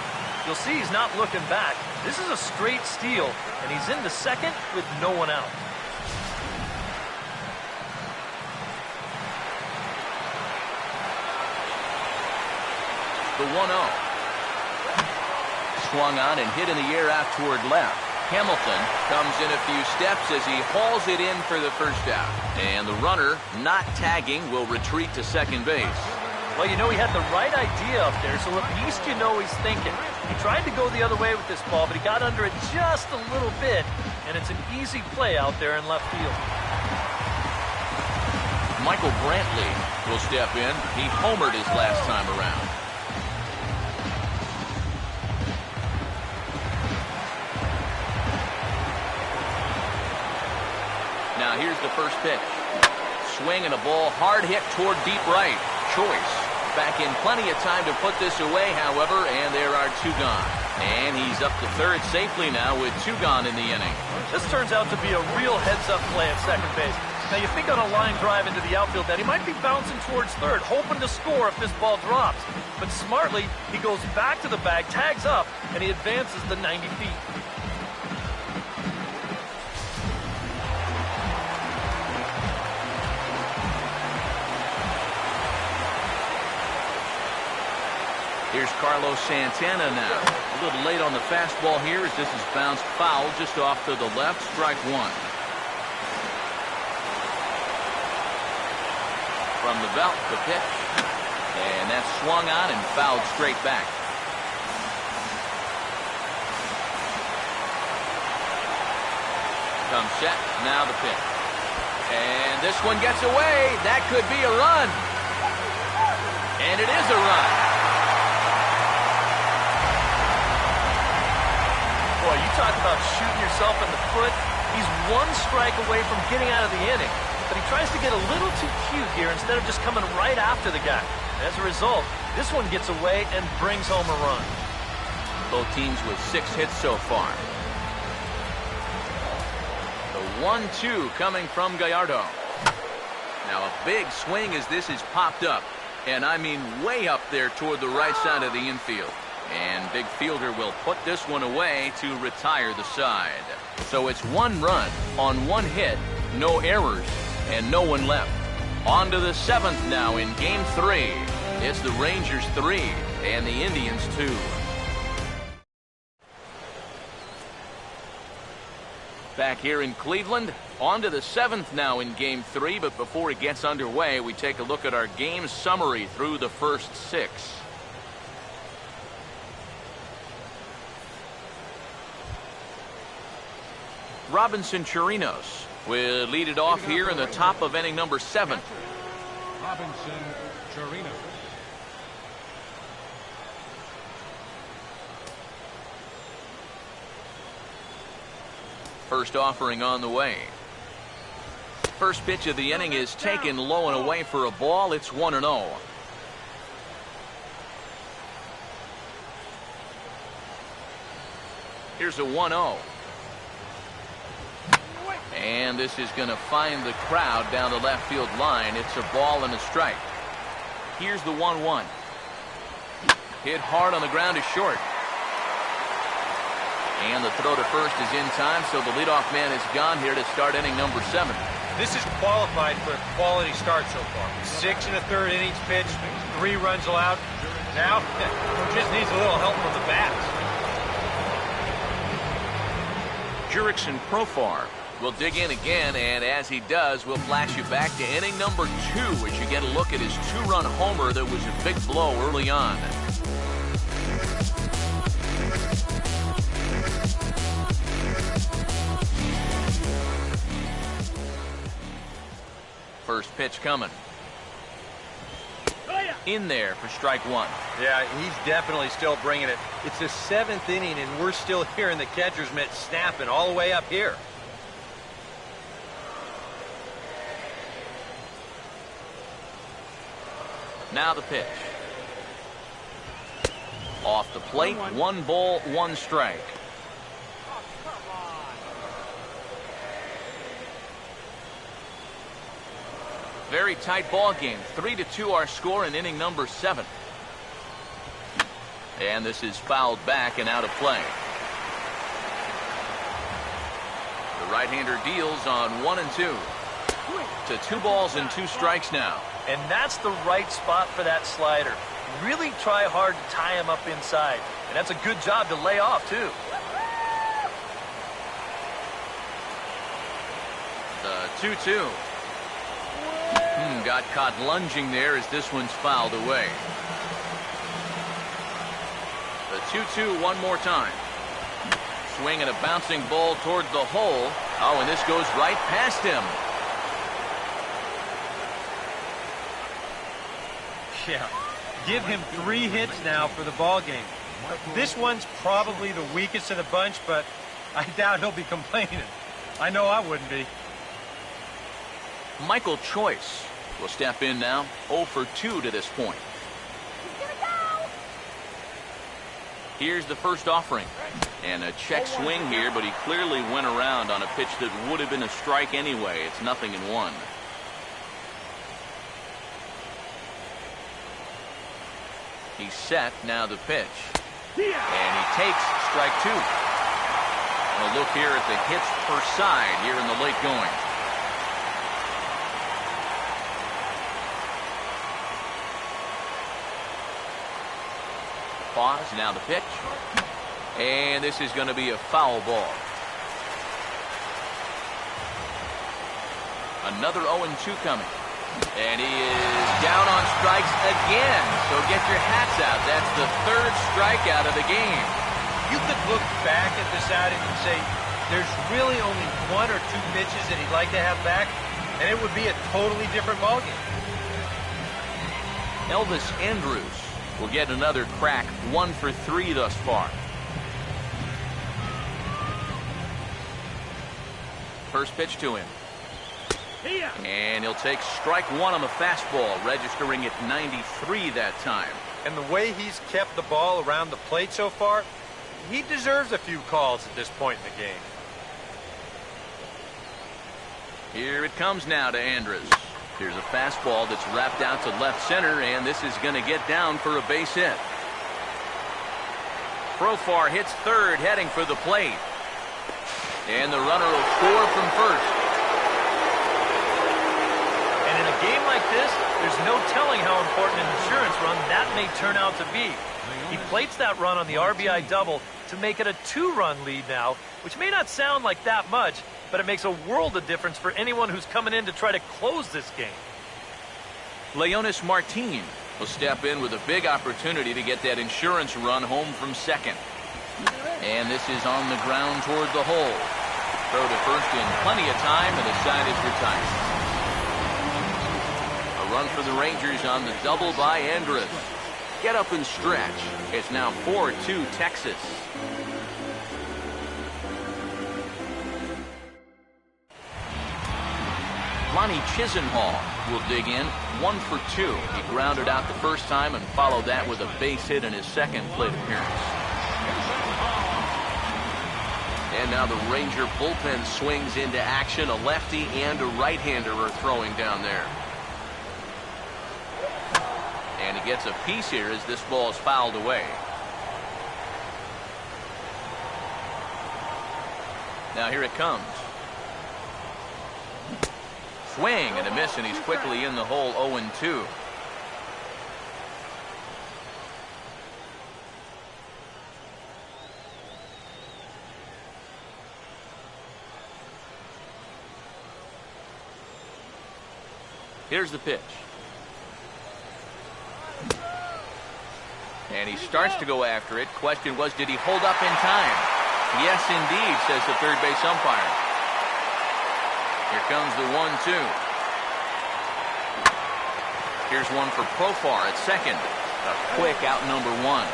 You'll see he's not looking back. This is a straight steal, and he's into second with no one out. The 1-0. Swung on and hit in the air out toward left. Hamilton comes in a few steps as he hauls it in for the first out. And the runner, not tagging, will retreat to second base. Well, you know, he had the right idea up there, so at least you know he's thinking. He tried to go the other way with this ball, but he got under it just a little bit, and it's an easy play out there in left field. Michael Brantley will step in. He homered his last time around. Now here's the first pitch. Swing and a ball hard hit toward deep right. Choice back in plenty of time to put this away, however, and there are 2 gone. And he's up to third safely now with 2 gone in the inning. This turns out to be a real heads-up play at second base. Now you think on a line drive into the outfield that he might be bouncing towards third, hoping to score if this ball drops. But smartly, he goes back to the bag, tags up, and he advances the 90 feet. Here's Carlos Santana now. A little late on the fastball here as this is bounced foul just off to the left. Strike one. From the belt, the pitch. And that's swung on and fouled straight back. Comes set. Now the pitch. And this one gets away. That could be a run. And it is a run. Boy, you talk about shooting yourself in the foot. He's one strike away from getting out of the inning. But he tries to get a little too cute here instead of just coming right after the guy. As a result, this one gets away and brings home a run. Both teams with 6 hits so far. The 1-2 coming from Gallardo. Now a big swing as this is popped up. And I mean way up there toward the right side of the infield. And big fielder will put this one away to retire the side. So it's 1 run on 1 hit, no errors, and no one left. On to the 7th now in Game 3. It's the Rangers 3 and the Indians 2. Back here in Cleveland, on to the 7th now in Game 3. But before it gets underway, we take a look at our game summary through the first 6. Robinson Chirinos will lead it off here in the top of inning number 7. Robinson Chirinos. First offering on the way. First pitch of the inning is taken low and away for a ball. It's 1-0. Here's a 1-0. And this is going to find the crowd down the left field line. It's a ball and a strike. Here's the 1-1. Hit hard on the ground is short. And the throw to first is in time, so the leadoff man is gone here to start inning number 7. This is qualified for a quality start so far. 6 1/3 innings pitched, 3 runs allowed. Now, just needs a little help from the bats. Jurickson Profar will dig in again, and as he does, we'll flash you back to inning number 2 as you get a look at his 2-run homer that was a big blow early on. First pitch coming. In there for strike 1. Yeah, he's definitely still bringing it. It's the 7th inning, and we're still hearing the catcher's mitt snapping all the way up here. Now the pitch. Off the plate, 1 ball, 1 strike. Very tight ball game. 3-2 our score in inning number 7. And this is fouled back and out of play. The right-hander deals on 1 and 2. To 2 balls and 2 strikes now. And that's the right spot for that slider. Really try hard to tie him up inside. And that's a good job to lay off, too. The 2-2. Got caught lunging there as this one's fouled away. The 2-2 one more time. Swing and a bouncing ball towards the hole. Oh, and this goes right past him. Yeah, give him 3 hits now for the ball game. This one's probably the weakest of the bunch, but I doubt he'll be complaining. I know I wouldn't be. Michael Choice will step in now. 0 for 2 to this point. Here's the first offering. And a check swing here, but he clearly went around on a pitch that would have been a strike anyway. It's 0-1. He's set. Now the pitch. And he takes strike 2. And a look here at the hits per side here in the late going. pause. Now the pitch. And this is going to be a foul ball. Another 0-2 coming. And he is down on strikes again. So get your hats out. That's the third strikeout of the game. You could look back at this outing and say there's really only one or two pitches that he'd like to have back, and it would be a totally different ballgame. Elvis Andrus will get another crack, 1 for 3 thus far. First pitch to him. And he'll take strike 1 on the fastball, registering at 93 that time. And the way he's kept the ball around the plate so far, he deserves a few calls at this point in the game. Here it comes now to Andrus. Here's a fastball that's wrapped out to left center, and this is going to get down for a base hit. Profar hits third, heading for the plate. And the runner will score from first. And in a game like this, there's no telling how important an insurance run that may turn out to be. He plates that run on the RBI double to make it a 2-run lead now, which may not sound like that much, but it makes a world of difference for anyone who's coming in to try to close this game. Leonis Martin will step in with a big opportunity to get that insurance run home from second. And this is on the ground toward the hole. Throw to first in plenty of time, and the side is retired. A run for the Rangers on the double by Andrus. Get up and stretch. It's now 4-2 Texas. Lonnie Chisenhall will dig in, 1 for 2. He grounded out the first time and followed that with a base hit in his second plate appearance. And now the Ranger bullpen swings into action. A lefty and a right-hander are throwing down there. And he gets a piece here as this ball is fouled away. Now here it comes. Swing and a miss, and he's quickly in the hole, 0-2. Here's the pitch. And he starts to go after it. Question was, did he hold up in time? Yes, indeed, says the third base umpire. Here comes the 1-2. Here's one for Profar at second. A quick out number 1.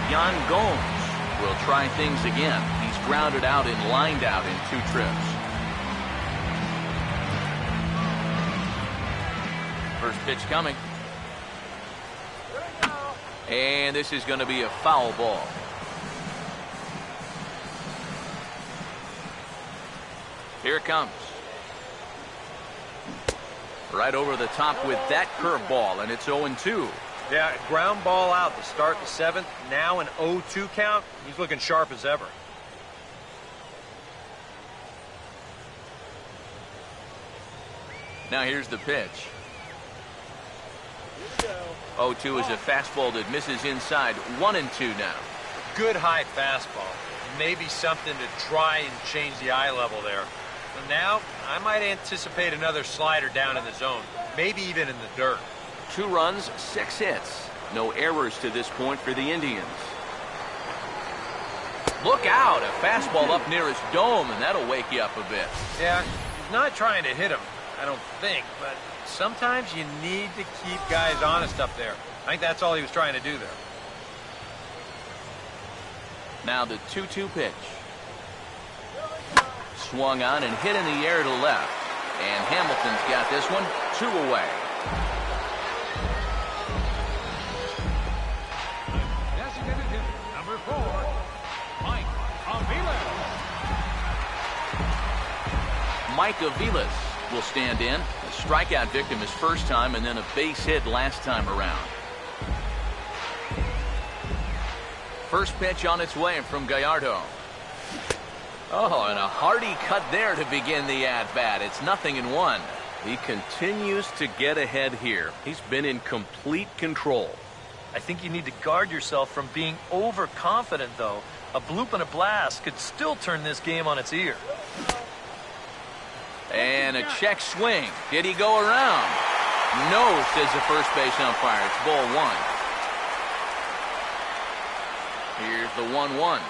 Yan Gomes will try things again. He's grounded out and lined out in 2 trips. First pitch coming. And this is going to be a foul ball. Here it comes. Right over the top with that curveball, and it's 0-2. Yeah, ground ball out to start the 7th. Now an 0-2 count. He's looking sharp as ever. Now here's the pitch. 0-2 is a fastball that misses inside. 1-2 now. Good high fastball. Maybe something to try and change the eye level there. And now I might anticipate another slider down in the zone. Maybe even in the dirt. 2 runs, 6 hits. No errors to this point for the Indians. Look out! A fastball up near his dome, and that'll wake you up a bit. Yeah, he's not trying to hit him, I don't think, but sometimes you need to keep guys honest up there. I think that's all he was trying to do there. Now the 2-2 pitch. Swung on and hit in the air to left. And Hamilton's got this one 2 away. Designated hitter, number 4, Mike Aviles. Mike Aviles will stand in. A strikeout victim his first time, and then a base hit last time around. First pitch on its way from Gallardo. Oh, and a hearty cut there to begin the at-bat. It's 0-1. He continues to get ahead here. He's been in complete control. I think you need to guard yourself from being overconfident, though. A bloop and a blast could still turn this game on its ear. And a check swing. Did he go around? No, says the first base umpire. It's ball 1. Here's the 1-1.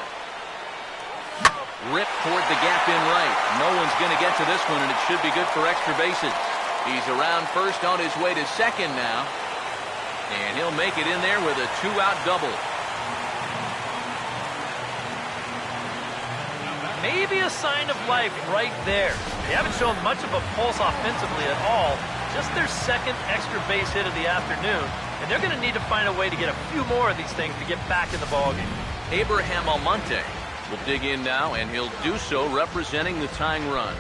Rip toward the gap in right. No one's going to get to this one, and it should be good for extra bases. He's around first on his way to second now. And he'll make it in there with a 2-out double. Maybe a sign of life right there. They haven't shown much of a pulse offensively at all. Just their second extra base hit of the afternoon. And they're going to need to find a way to get a few more of these things to get back in the ballgame. Abraham Almonte will dig in now, and he'll do so representing the tying run.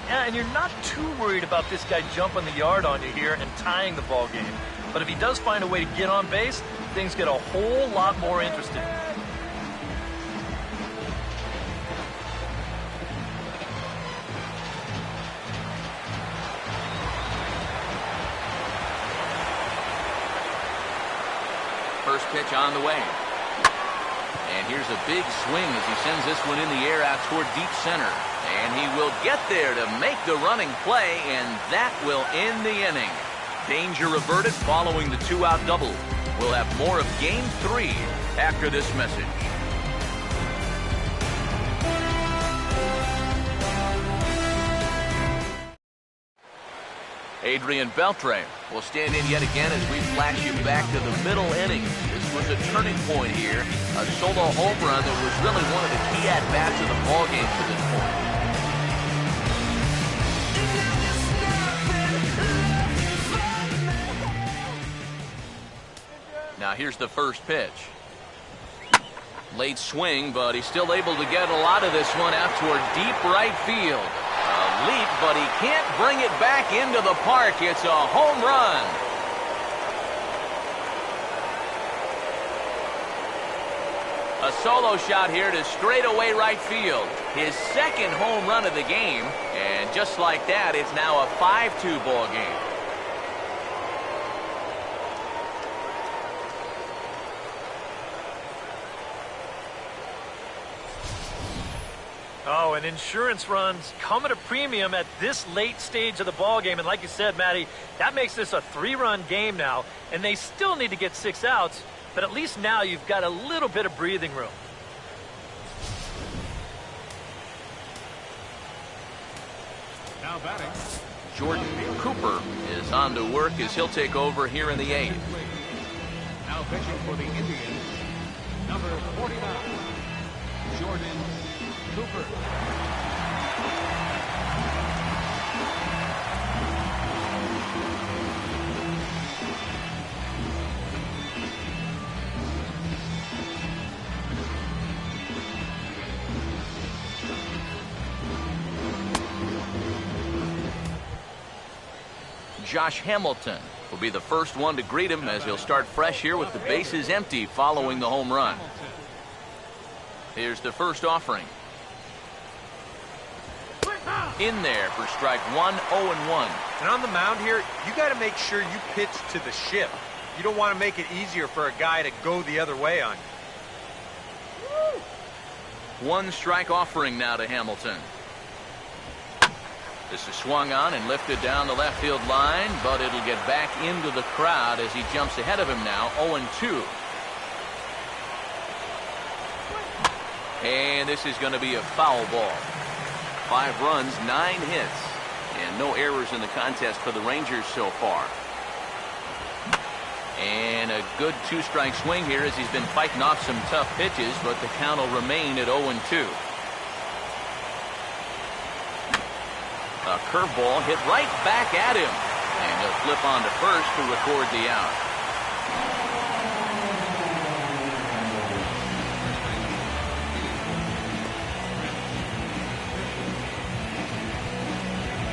Yeah, and you're not too worried about this guy jumping the yard on you here and tying the ball game. But if he does find a way to get on base, things get a whole lot more interesting. First pitch on the way. And here's a big swing as he sends this one in the air out toward deep center. And he will get there to make the running play, and that will end the inning. Danger averted following the 2-out double. We'll have more of Game 3 after this message. Adrian Beltre will stand in yet again as we flash you back to the middle innings. This was a turning point here. A solo home run that was really one of the key at-bats of the ballgame to this point. Now here's the first pitch. Late swing, but he's still able to get a lot of this one out toward deep right field. A leap, but he can't bring it back into the park. It's a home run. A solo shot here to straightaway right field. His second home run of the game. And just like that, it's now a 5-2 ball game. Oh, and insurance runs come at a premium at this late stage of the ballgame. And like you said, Matty, that makes this a 3-run game now. And they still need to get 6 outs, but at least now you've got a little bit of breathing room. Now batting. Jordan Cooper is on to work as he'll take over here in the 8th. Now pitching for the Indians, number 49, Jordan Cooper. Josh Hamilton will be the first one to greet him as he'll start fresh here with the bases empty following the home run. Here's the first offering. In there for strike 1, 0-1. And on the mound here, you got to make sure you pitch to the ship. You don't want to make it easier for a guy to go the other way on you. 1 strike offering now to Hamilton. This is swung on and lifted down the left field line, but it'll get back into the crowd as he jumps ahead of him now, 0-2. And this is going to be a foul ball. 5 runs, 9 hits, and no errors in the contest for the Rangers so far. And a good 2-strike swing here as he's been fighting off some tough pitches, but the count will remain at 0-2. A curveball hit right back at him, and he'll flip on to first to record the out.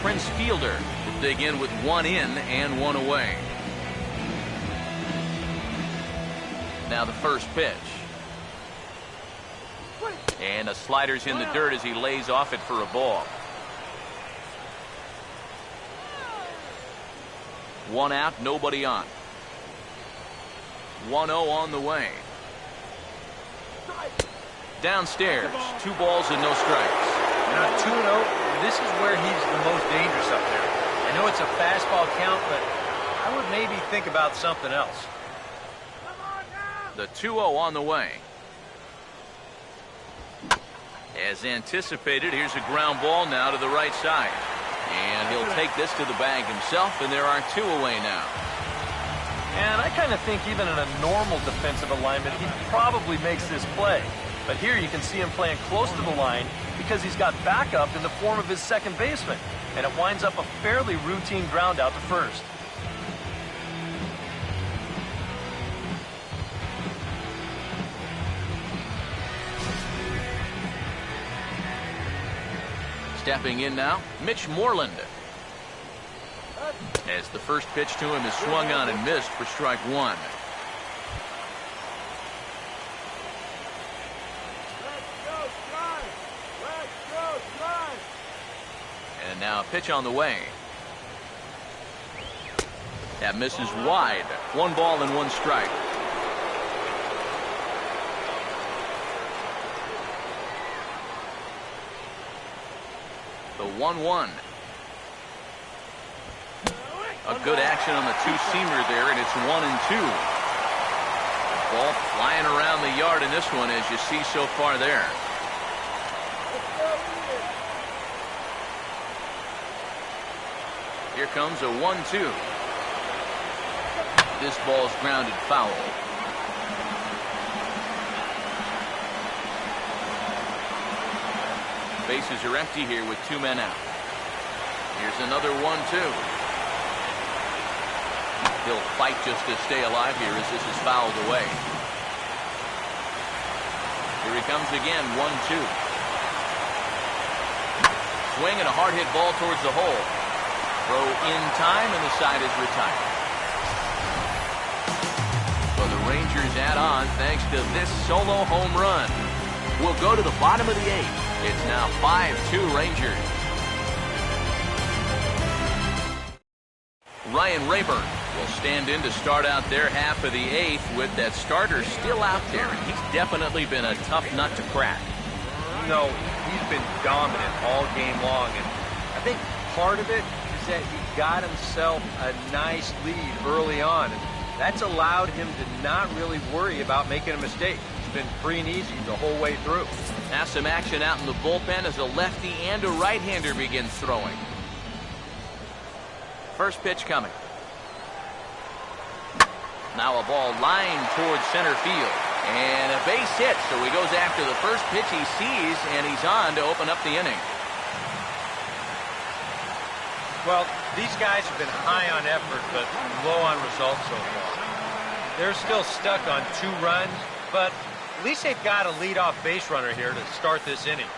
Prince Fielder will dig in with 1 in and 1 away. Now the first pitch. And a slider's in the dirt as he lays off it for a ball. 1 out, nobody on. 1-0 on the way. Downstairs, 2 balls and no strikes. Now 2-0, this is where he's the most dangerous up there. I know it's a fastball count, but I would maybe think about something else. The 2-0 on the way. As anticipated, here's a ground ball now to the right side. And he'll take this to the bag himself, and there are 2 away now. And I kind of think even in a normal defensive alignment, he probably makes this play. But here you can see him playing close to the line because he's got backup in the form of his second baseman. And it winds up a fairly routine ground out to first. Stepping in now, Mitch Moreland. As the first pitch to him is swung on and missed for strike 1. And now a pitch on the way. That misses wide. 1 ball and 1 strike. The 1-1. A good action on the 2-seamer there, and it's 1-2. Ball flying around the yard in this one, as you see so far there. Here comes a 1-2. This ball's grounded foul. Bases are empty here with 2 men out. Here's another 1-2. He'll fight just to stay alive here as this is fouled away. Here he comes again, 1-2. Swing and a hard hit ball towards the hole. Throw in time and the side is retired. So the Rangers add on thanks to this solo home run. We'll go to the bottom of the 8th. It's now 5-2 Rangers. Ryan Rayburn will stand in to start out their half of the 8th with that starter still out there. He's definitely been a tough nut to crack. No, he's been dominant all game long, and I think part of it is that he got himself a nice lead early on, and that's allowed him to not really worry about making a mistake. It's been free and easy the whole way through. Now some action out in the bullpen as a lefty and a right-hander begins throwing. First pitch coming. Now a ball lined towards center field. And a base hit, so he goes after the first pitch he sees, and he's on to open up the inning. Well, these guys have been high on effort, but low on results so far. They're still stuck on 2 runs, but at least they've got a leadoff base runner here to start this inning.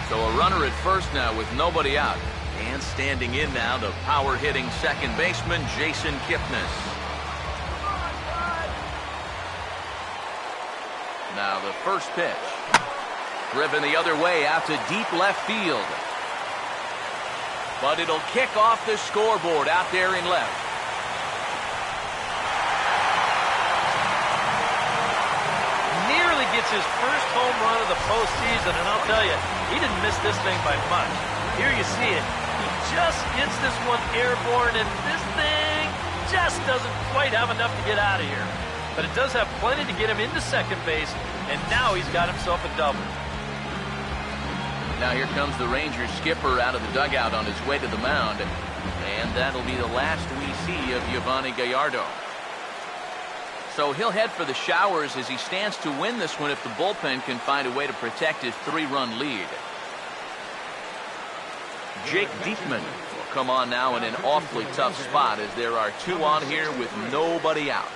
So a runner at first now with nobody out. And standing in now, the power-hitting second baseman, Jason Kipnis. Now the first pitch. Driven the other way out to deep left field. But it'll kick off the scoreboard out there in left. Nearly gets his first home run of the postseason, and I'll tell you, he didn't miss this thing by much. Here you see it. He just gets this one airborne, and this thing just doesn't quite have enough to get out of here. But it does have plenty to get him into second base, and now he's got himself a double. Now here comes the Rangers skipper out of the dugout on his way to the mound. And that'll be the last we see of Yovani Gallardo. So he'll head for the showers as he stands to win this one if the bullpen can find a way to protect his 3-run lead. Jake Diekman will come on now in an awfully tough spot as there are 2 on here with nobody out.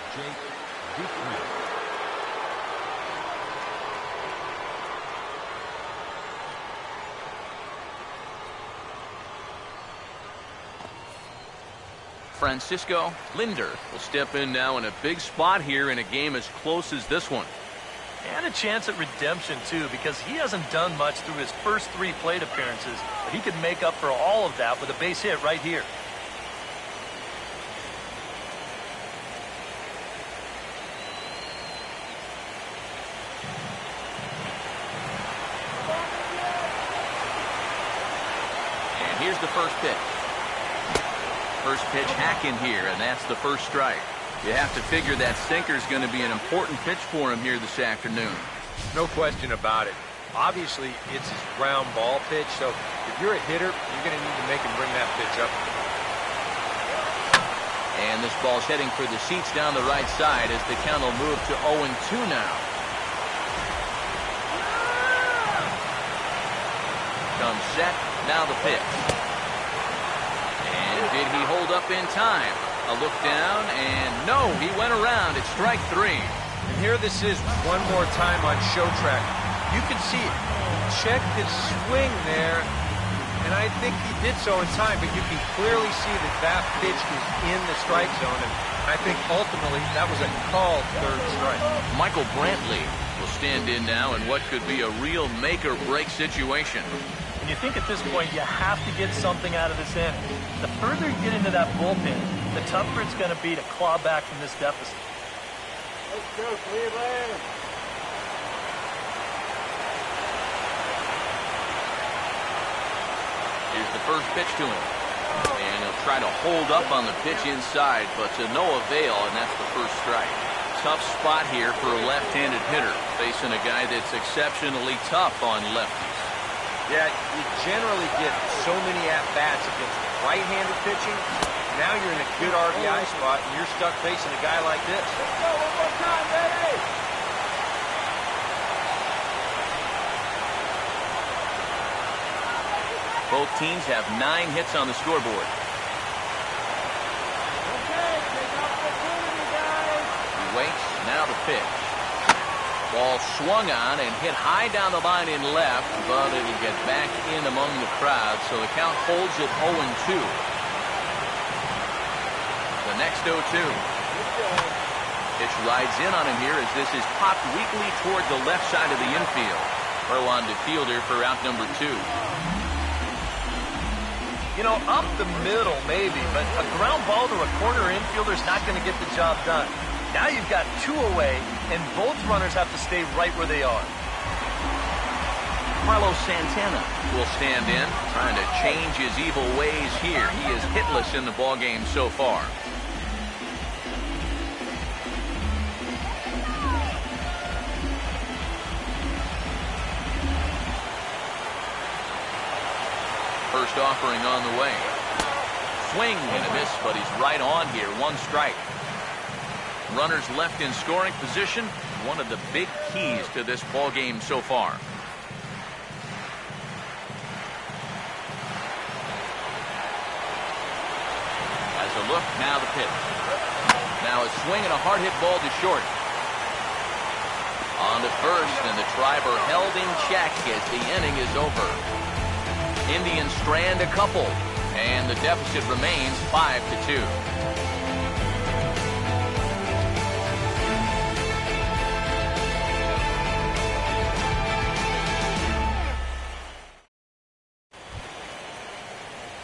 Francisco Linder will step in now in a big spot here in a game as close as this one. And a chance at redemption, too, because he hasn't done much through his first 3 plate appearances. But he could make up for all of that with a base hit right here. And here's the first pitch. First pitch hack in here, and that's the first strike. You have to figure that sinker's going to be an important pitch for him here this afternoon. No question about it. Obviously, it's his ground ball pitch, so if you're a hitter, you're going to need to make him bring that pitch up. And this ball's heading for the seats down the right side as the count will move to 0-2 now. Comes set, now the pitch. And did he hold up in time? A look down, and no, he went around. It's strike 3. And here this is one more time on show track. You can see it. Check his swing there, and I think he did so in time, but you can clearly see that that pitch is in the strike zone, and I think ultimately that was a called third strike. Michael Brantley will stand in now in what could be a real make-or-break situation. And you think at this point you have to get something out of this inning. The further you get into that bullpen, the tougher it's going to be to claw back from this deficit. Let's go, Cleveland. Here's the first pitch to him. And he'll try to hold up on the pitch inside, but to no avail, and that's the first strike. Tough spot here for a left-handed hitter, facing a guy that's exceptionally tough on lefties. Yeah, you generally get so many at-bats against right-handed pitching. Now you're in a good RBI spot, and you're stuck facing a guy like this. Let's go, one more time, baby. Both teams have 9 hits on the scoreboard. Okay, take opportunity, guys. He waits, now the pitch. Ball swung on and hit high down the line in left, but it'll get back in among the crowd, so the count holds at 0-2. The next 0-2. Pitch rides in on him here as this is popped weakly toward the left side of the infield. Throw on to fielder for out number 2. You know, up the middle maybe, but a ground ball to a corner infielder's not going to get the job done. Now you've got 2 away, and both runners have to stay right where they are. Carlos Santana will stand in, trying to change his evil ways here. He is hitless in the ballgame so far. First offering on the way. Swing and a miss, but he's right on here. 1 strike. Runners left in scoring position. One of the big keys to this ball game so far. As a look, now the pitch. Now a swing and a hard hit ball to short. On to first, and the driver held in check as the inning is over. Indians strand a couple, and the deficit remains 5-2.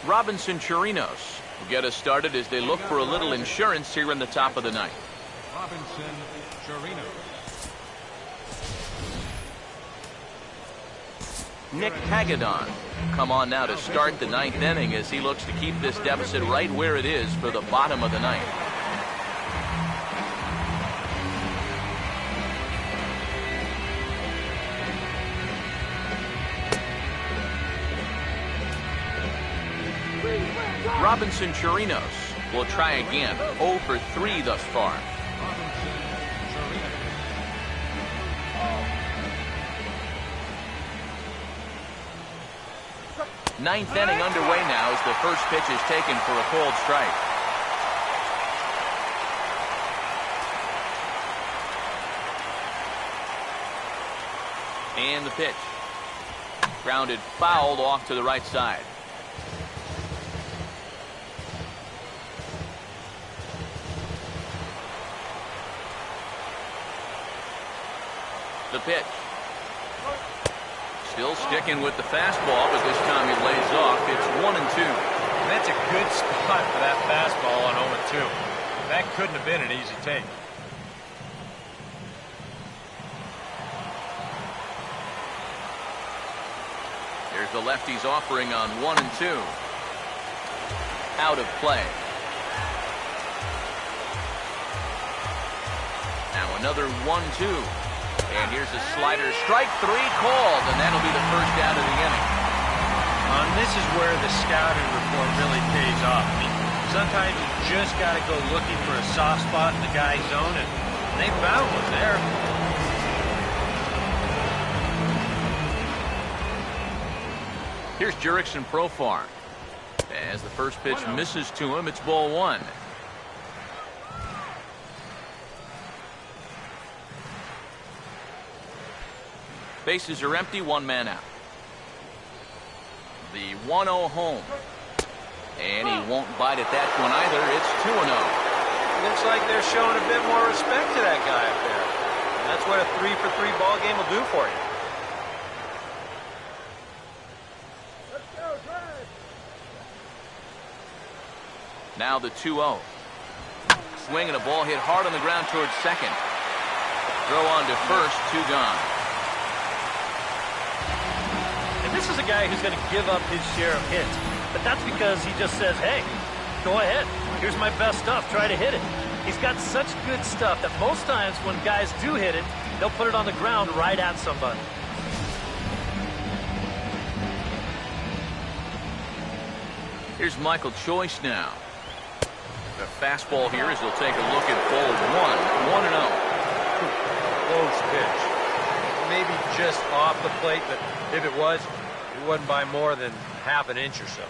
Robinson Chirinos will get us started as they look for a little insurance here in the top of the ninth. Robinson Chirinos. Nick Hagadon come on now to start the 9th inning as he looks to keep this deficit right where it is for the bottom of the 9th. Robinson Chirinos will try again. 0 for 3 thus far. Ninth inning underway now as the first pitch is taken for a cold strike. And the pitch. Grounded fouled off to the right side. The pitch. Still sticking with the fastball, but this time he lays off. It's 1-2. That's a good spot for that fastball on 0-2. That couldn't have been an easy take. Here's the lefty's offering on 1-2. Out of play. Now another 1-2. And here's a slider. Strike 3 called, and that'll be the first out of the inning. This is where the scouting report really pays off. I mean, sometimes you just got to go looking for a soft spot in the guy's zone, and they found one there. Here's Jurickson Profar. As the first pitch misses to him, it's ball 1. Bases are empty, 1 man out. The 1-0 home. And he won't bite at that one either. It's 2-0. Looks like they're showing a bit more respect to that guy up there. And that's what a 3-for-3 ball game will do for you. Now the 2-0. Swing and a ball hit hard on the ground towards second. Throw on to first, 2 gone. This is a guy who's going to give up his share of hits, but that's because he just says, hey, go ahead. Here's my best stuff. Try to hit it. He's got such good stuff that most times when guys do hit it, they'll put it on the ground right at somebody. Here's Michael Choice now. The fastball here as he'll take a look at ball 1. 1-0. Close pitch. Maybe just off the plate, but if it was, it wasn't by more than half an inch or so.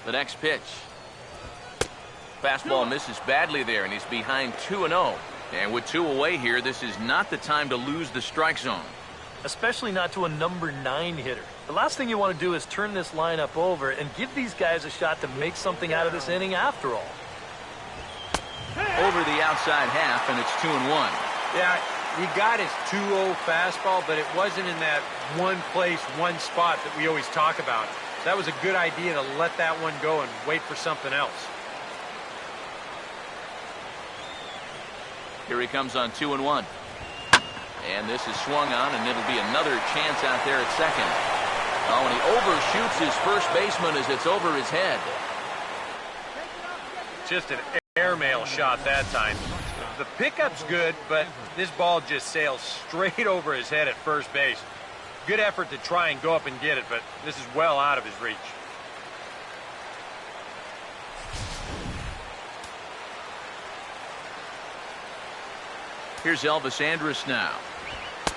The next pitch. Fastball misses badly there, and he's behind 2-0. And with 2 away here, this is not the time to lose the strike zone. Especially not to a number 9 hitter. The last thing you want to do is turn this lineup over and give these guys a shot to make something out of this inning after all. Over the outside half, and it's 2-1. Yeah, he got his 2-0 fastball, but it wasn't in that one place, one spot that we always talk about. That was a good idea to let that one go and wait for something else. Here he comes on 2-1. And this is swung on, and it'll be another chance out there at second. Oh, and he overshoots his first baseman as it's over his head. Just an airmail shot that time. The pickup's good, but this ball just sails straight over his head at first base. Good effort to try and go up and get it, but this is well out of his reach. Here's Elvis Andrus now,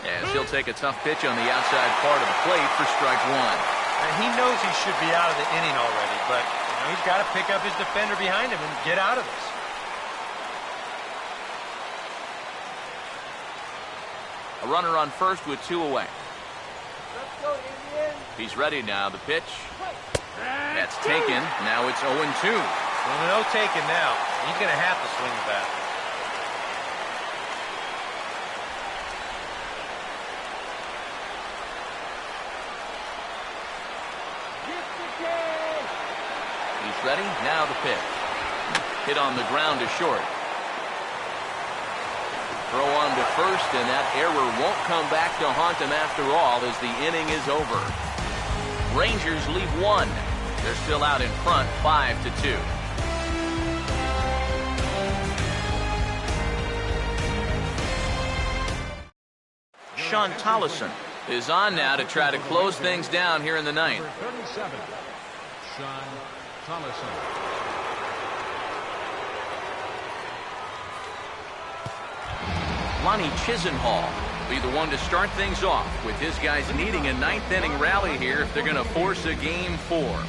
as he'll take a tough pitch on the outside part of the plate for strike 1. And he knows he should be out of the inning already, but he's got to pick up his defender behind him and get out of this. A runner on first with 2 away. Let's go, Indians. He's ready now. The pitch. That's taken. Now it's 0-2. Well, no taking now. He's going to have to swing the bat. He's ready. Now the pitch. Hit on the ground to short. Throw on to first, and that error won't come back to haunt him after all as the inning is over. Rangers leave 1. They're still out in front, 5-2. Sean Tollison is on now to try to close things down here in the ninth. 37, Sean Tollison. Lonnie Chisenhall will be the one to start things off, with his guys needing a 9th inning rally here if they're going to force a Game 4.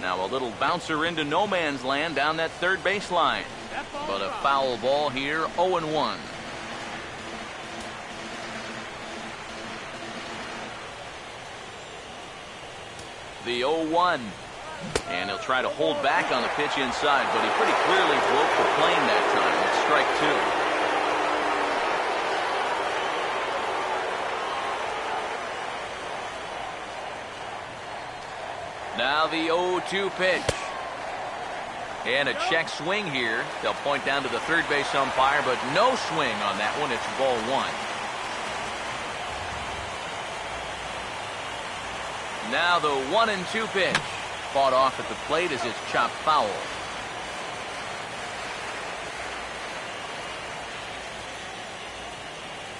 Now a A little bouncer into no man's land down that third baseline. But a foul ball here, 0-1. The 0-1. And he'll try to hold back on the pitch inside, but he pretty clearly broke the plane that time. It's strike two. Now the 0-2 pitch. And a check swing here. They'll point down to the third base umpire, but no swing on that one. It's ball one. Now the 1-2 pitch. Fought off at the plate as it's chopped foul.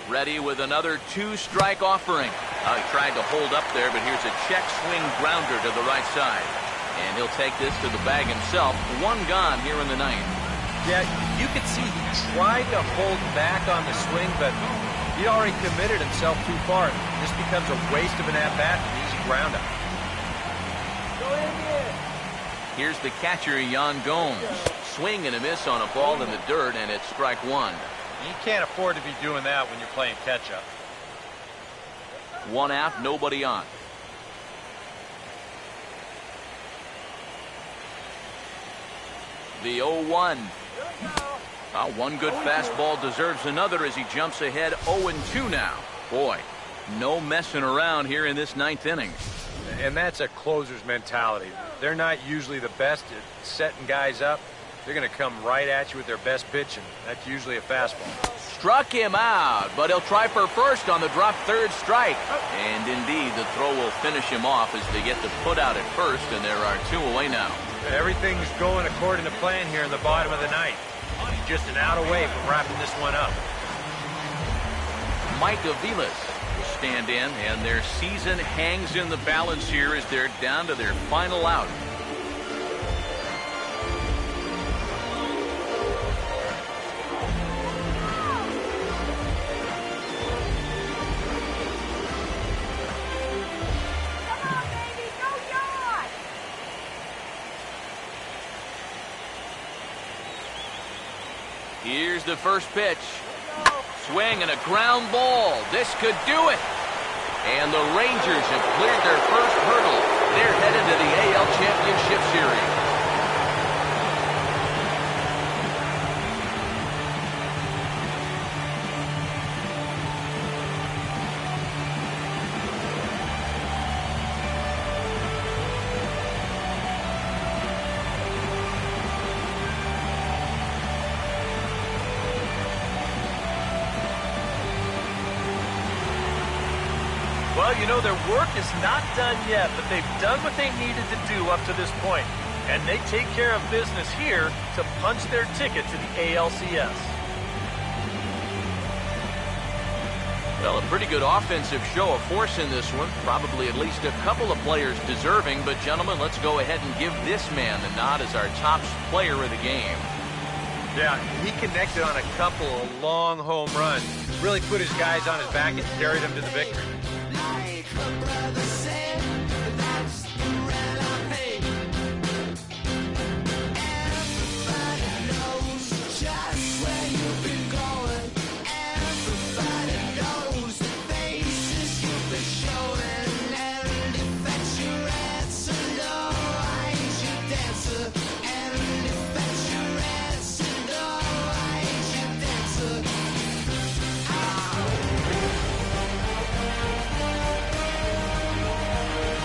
Ready with another two-strike offering. He tried to hold up there, but here's a check swing grounder to the right side. And he'll take this to the bag himself. One gone here in the ninth. Yeah, you could see he tried to hold back on the swing, but he already committed himself too far. This becomes a waste of an at-bat, an easy ground out. Here's the catcher, Yan Gomes. Swing and a miss on a ball in the dirt, and it's strike one. You can't afford to be doing that when you're playing catch-up. One out, nobody on. The 0-1. One good fastball deserves another as he jumps ahead 0-2 now. Boy, no messing around here in this ninth inning. And that's a closer's mentality. They're not usually the best at setting guys up. They're going to come right at you with their best pitch, and that's usually a fastball. Struck him out, but he'll try for first on the drop third strike. And indeed, the throw will finish him off as they get the put out at first, and there are two away now. Everything's going according to plan here in the bottom of the ninth. He's just an out away from wrapping this one up. Mike Aviles will stand in, and their season hangs in the balance here as they're down to their final out. Here's the first pitch. Swing and a ground ball. This could do it. And the Rangers have cleared their first hurdle. They're headed to the AL Championship Series. Well, you know, their work is not done yet, but they've done what they needed to do up to this point. And they take care of business here to punch their ticket to the ALCS. Well, a pretty good offensive show of force in this one. Probably at least a couple of players deserving. But, gentlemen, let's go ahead and give this man the nod as our top player of the game. Yeah, he connected on a couple of long home runs. Really put his guys on his back and carried them to the victory.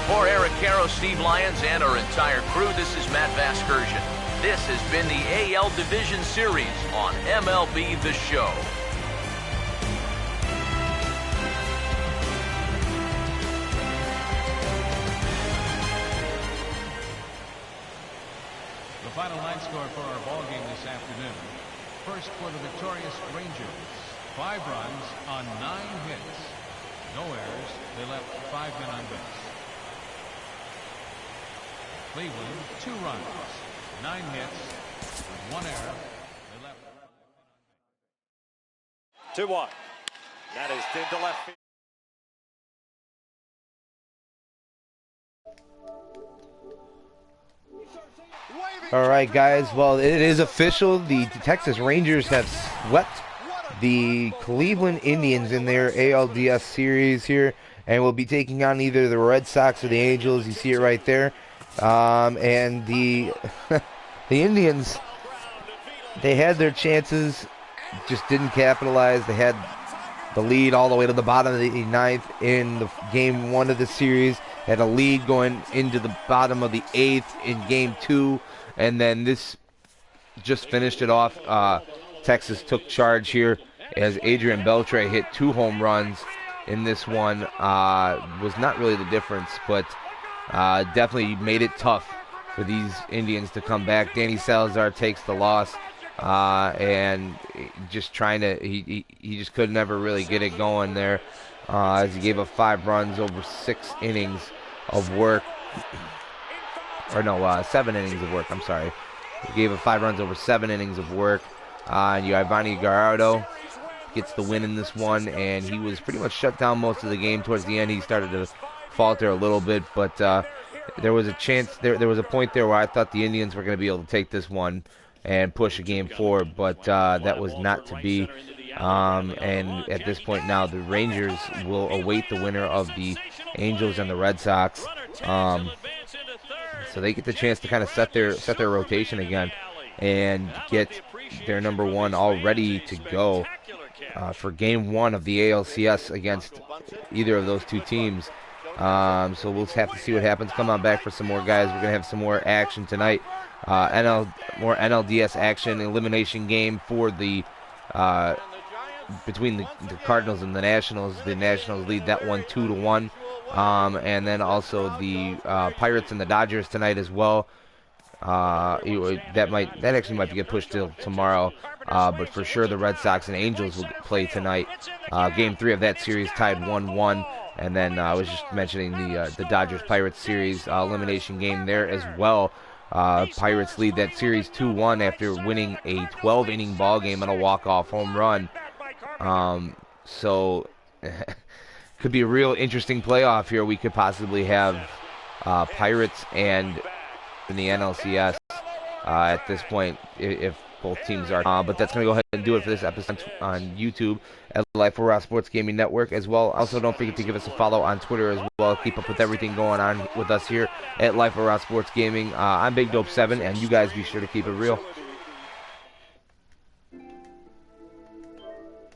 For Eric Caro, Steve Lyons, and our entire crew, this is Matt Vasgersian. This has been the AL Division Series on MLB The Show. The final line score for our ball game this afternoon. First for the victorious Rangers. 5 runs on 9 hits. No errors. They left 5 men on base. Cleveland, 2 runs, 9 hits, 1 error. They left 2-1. That is into left field. All right, guys. Well, it is official. The Texas Rangers have swept the Cleveland Indians in their ALDS series here, and will be taking on either the Red Sox or the Angels. You see it right there. And the the Indians, they had their chances, just didn't capitalize. They had the lead all the way to the bottom of the ninth in the game 1 of the series. Had a lead going into the bottom of the 8th in game 2, and then this just finished it off. Texas took charge here as Adrian Beltre hit 2 home runs in this one. Was not really the difference, but definitely made it tough for these Indians to come back. Danny Salazar takes the loss, and just trying to, he just could never really get it going there, as he gave up 5 runs over 6 innings of work. Or no, 7 innings of work, I'm sorry. He gave up 5 runs over 7 innings of work. And Ivani Gallardo gets the win in this one, and he was pretty much shut down most of the game. Towards the end, he started to falter a little bit, but there was a chance, there was a point there where I thought the Indians were going to be able to take this one and push a game 4, but that was not to be. And at this point now, the Rangers will await the winner of the Angels and the Red Sox. So they get the chance to kind of set their rotation again and get their number 1 all ready to go for game 1 of the ALCS against either of those 2 teams. So we'll have to see what happens. Come on back for some more, guys. We're going to have some more action tonight. More NLDS action, elimination game for the between the Cardinals and the Nationals. The Nationals lead that one 2-1. And then also the Pirates and the Dodgers tonight as well. That actually might get pushed till tomorrow, but for sure the Red Sox and Angels will play tonight. Game 3 of that series tied 1-1, and then I was just mentioning the Dodgers Pirates series elimination game there as well. Pirates lead that series 2-1 after winning a 12-inning ball game and a walk-off home run. So could be a real interesting playoff here. We could possibly have Pirates and in the NLCS at this point, if both teams are. But that's going to go ahead and do it for this episode on YouTube at Life for Raw Sports Gaming Network as well. Also, don't forget to give us a follow on Twitter as well. Keep up with everything going on with us here at Life for Raw Sports Gaming. I'm Big Dope 7, and you guys be sure to keep it real.